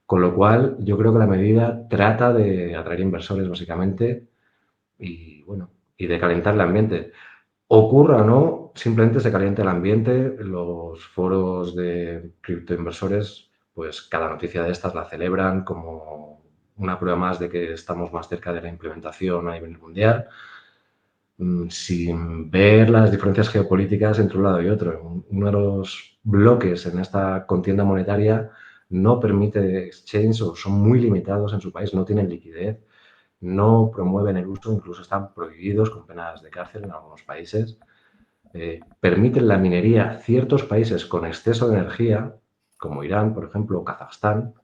Con lo cual, yo creo que la medida trata de atraer inversores, básicamente, y, bueno, y de calentar el ambiente. ocurra o no, simplemente se calienta el ambiente. Los foros de criptoinversores, pues cada noticia de estas la celebran como una prueba más de que estamos más cerca de la implementación a nivel mundial, sin ver las diferencias geopolíticas entre un lado y otro. Uno de los bloques en esta contienda monetaria no permite exchange o son muy limitados en su país, no tienen liquidez, no promueven el uso, incluso están prohibidos con penas de cárcel en algunos países. Permiten la minería ciertos países con exceso de energía, como Irán, por ejemplo, o Kazajstán,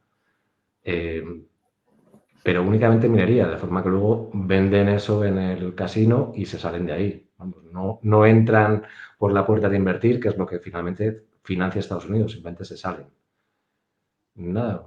pero únicamente minería, de forma que luego venden eso en el casino y se salen de ahí. Vamos, no entran por la puerta de invertir, que es lo que finalmente financia Estados Unidos, simplemente se salen. Nada,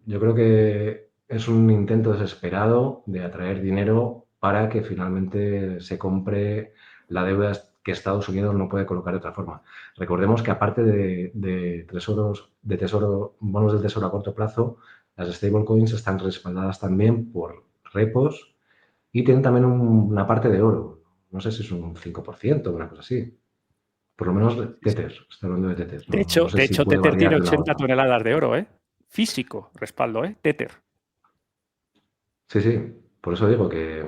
yo creo que es un intento desesperado de atraer dinero para que finalmente se compre la deuda que Estados Unidos no puede colocar de otra forma. Recordemos que aparte de bonos del tesoro a corto plazo, las stablecoins están respaldadas también por repos y tienen también una parte de oro. No sé si es un 5%, una cosa así. Por lo menos Tether, estoy hablando de Tether. No sé De si hecho, puede Tether variar tiene de una a 80 otra. toneladas de oro, ¿eh? Físico respaldo, ¿eh? Tether. Sí, sí, por eso digo que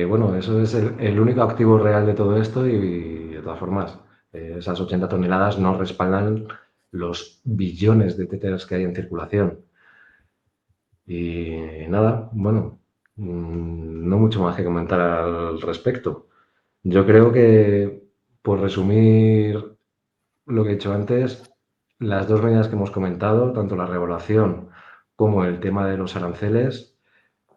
bueno, eso es el único activo real de todo esto y de todas formas, esas 80 toneladas no respaldan los billones de tethers que hay en circulación. Y nada, bueno, no mucho más que comentar al respecto. Yo creo que, por resumir lo que he dicho antes, las dos medidas que hemos comentado, tanto la revaluación como el tema de los aranceles,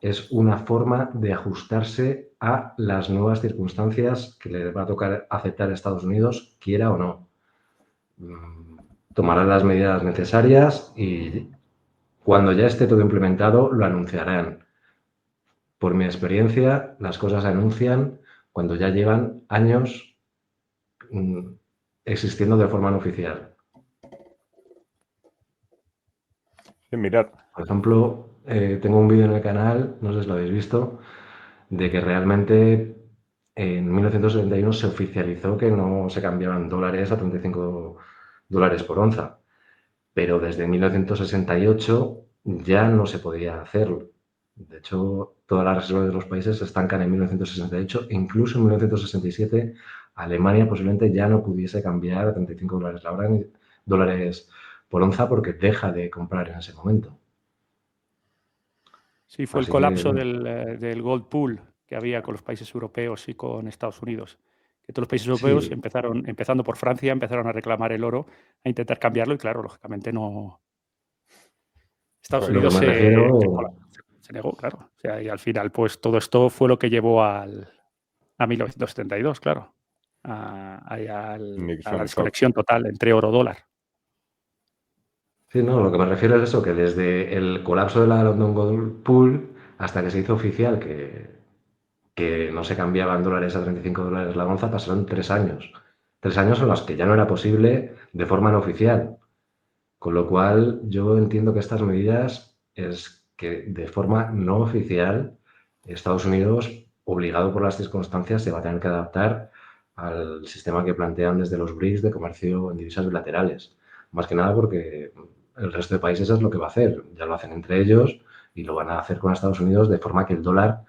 es una forma de ajustarse a las nuevas circunstancias que le va a tocar aceptar a Estados Unidos, quiera o no. Tomarán las medidas necesarias y cuando ya esté todo implementado lo anunciarán. Por mi experiencia, las cosas se anuncian cuando ya llevan años existiendo de forma no oficial. Sí, mirad. Por ejemplo, tengo un vídeo en el canal, no sé si lo habéis visto, de que realmente en 1971 se oficializó que no se cambiaban dólares a 35 dólares por onza, pero desde 1968 ya no se podía hacerlo. De hecho, todas las reservas de los países se estancan en 1968 e incluso en 1967 Alemania posiblemente ya no pudiese cambiar a 35 dólares la hora ni dólares por onza porque deja de comprar en ese momento. Sí, fue el Así que, colapso bueno, del gold pool que había con los países europeos y con Estados Unidos. Que todos los países europeos sí, empezando por Francia, empezaron a reclamar el oro, a intentar cambiarlo y claro, lógicamente no. Estados lo que Unidos me se refiero, colapsó, se negó, claro. O sea, y al final, pues todo esto fue lo que llevó a 1972, claro. A la Nixon Talk. desconexión total entre oro-dólar. sí, no, lo que me refiero es eso, que desde el colapso de la London Gold Pool hasta que se hizo oficial que no se cambiaban dólares a 35 dólares la onza, pasaron 3 años. 3 años en los que ya no era posible de forma no oficial. Con lo cual, yo entiendo que estas medidas es que de forma no oficial, Estados Unidos, obligado por las circunstancias, se va a tener que adaptar al sistema que plantean desde los BRICS de comercio en divisas bilaterales. Más que nada porque el resto de países es lo que va a hacer. Ya lo hacen entre ellos y lo van a hacer con Estados Unidos de forma que el dólar,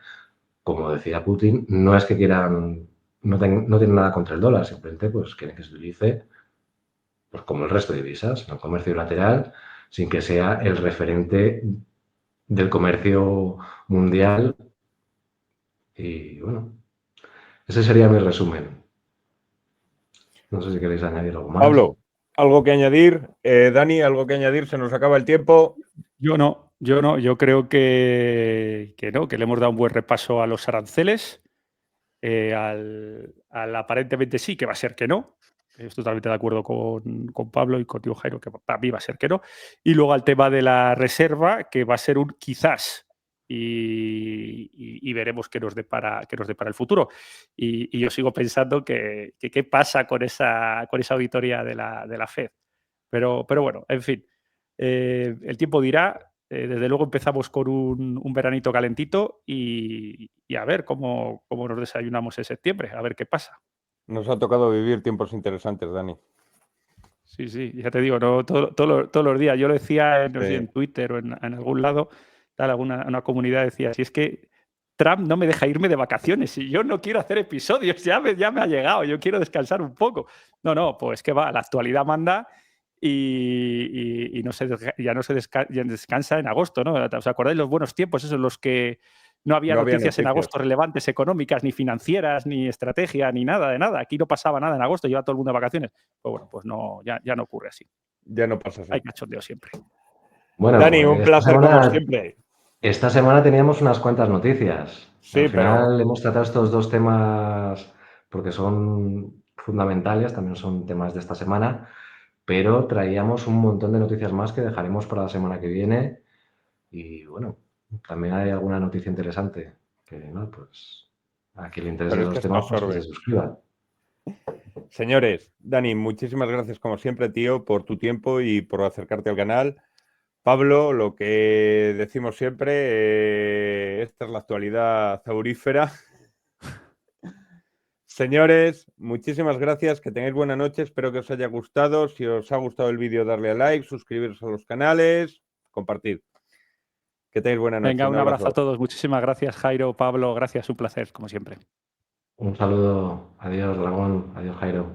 como decía Putin, no es que quieran, no tienen nada contra el dólar, simplemente pues quieren que se utilice pues como el resto de divisas, en el comercio bilateral, sin que sea el referente del comercio mundial. Y bueno, ese sería mi resumen. No sé si queréis añadir algo más. Pablo, ¿algo que añadir? Dani, ¿algo que añadir? Se nos acaba el tiempo. Yo no, yo creo que no, que le hemos dado un buen repaso a los aranceles, al aparentemente sí, que va a ser que no. Estoy totalmente de acuerdo con Pablo y contigo, Jairo, que para mí va a ser que no. Y luego al tema de la reserva, que va a ser un quizás. Y veremos qué nos depara el futuro. Y yo sigo pensando que qué pasa con esa auditoría de la FED. Pero bueno, en fin, el tiempo dirá Desde luego empezamos con un veranito calentito y a ver cómo nos desayunamos en septiembre, a ver qué pasa. Nos ha tocado vivir tiempos interesantes, Dani. Sí, sí, ya te digo, no, todos los días. Yo lo decía no sé, Sí. en Twitter o en algún lado, una comunidad decía, si es que Trump no me deja irme de vacaciones y yo no quiero hacer episodios, ya me ha llegado, yo quiero descansar un poco. No, pues que va, la actualidad manda y ya no se descansa en agosto, ¿no? ¿Os acordáis los buenos tiempos, esos en los que no había noticias en agosto relevantes, económicas, ni financieras, ni estrategia, ni nada de nada? Aquí no pasaba nada en agosto, lleva todo el mundo de vacaciones. Pues bueno, pues no, ya no ocurre así. Ya no pasa así. Hay cachondeo siempre. Bueno, Dani, un placer como siempre. Esta semana teníamos unas cuantas noticias. Sí, al final hemos tratado estos dos temas porque son fundamentales, también son temas de esta semana, pero traíamos un montón de noticias más que dejaremos para la semana que viene. Y bueno, también hay alguna noticia interesante que, no, pues a quien le interese los temas, pues que se suscriba. Señores, Dani, muchísimas gracias como siempre, tío, por tu tiempo y por acercarte al canal. Pablo, lo que decimos siempre, esta es la actualidad zaurífera. Señores, muchísimas gracias, que tengáis buena noche, espero que os haya gustado. Si os ha gustado el vídeo, darle a like, suscribiros a los canales, compartid. Que tengáis buena noche. Venga, un abrazo a todos. Muchísimas gracias, Jairo, Pablo, gracias, un placer, como siempre. Un saludo, adiós, Dragón, adiós, Jairo.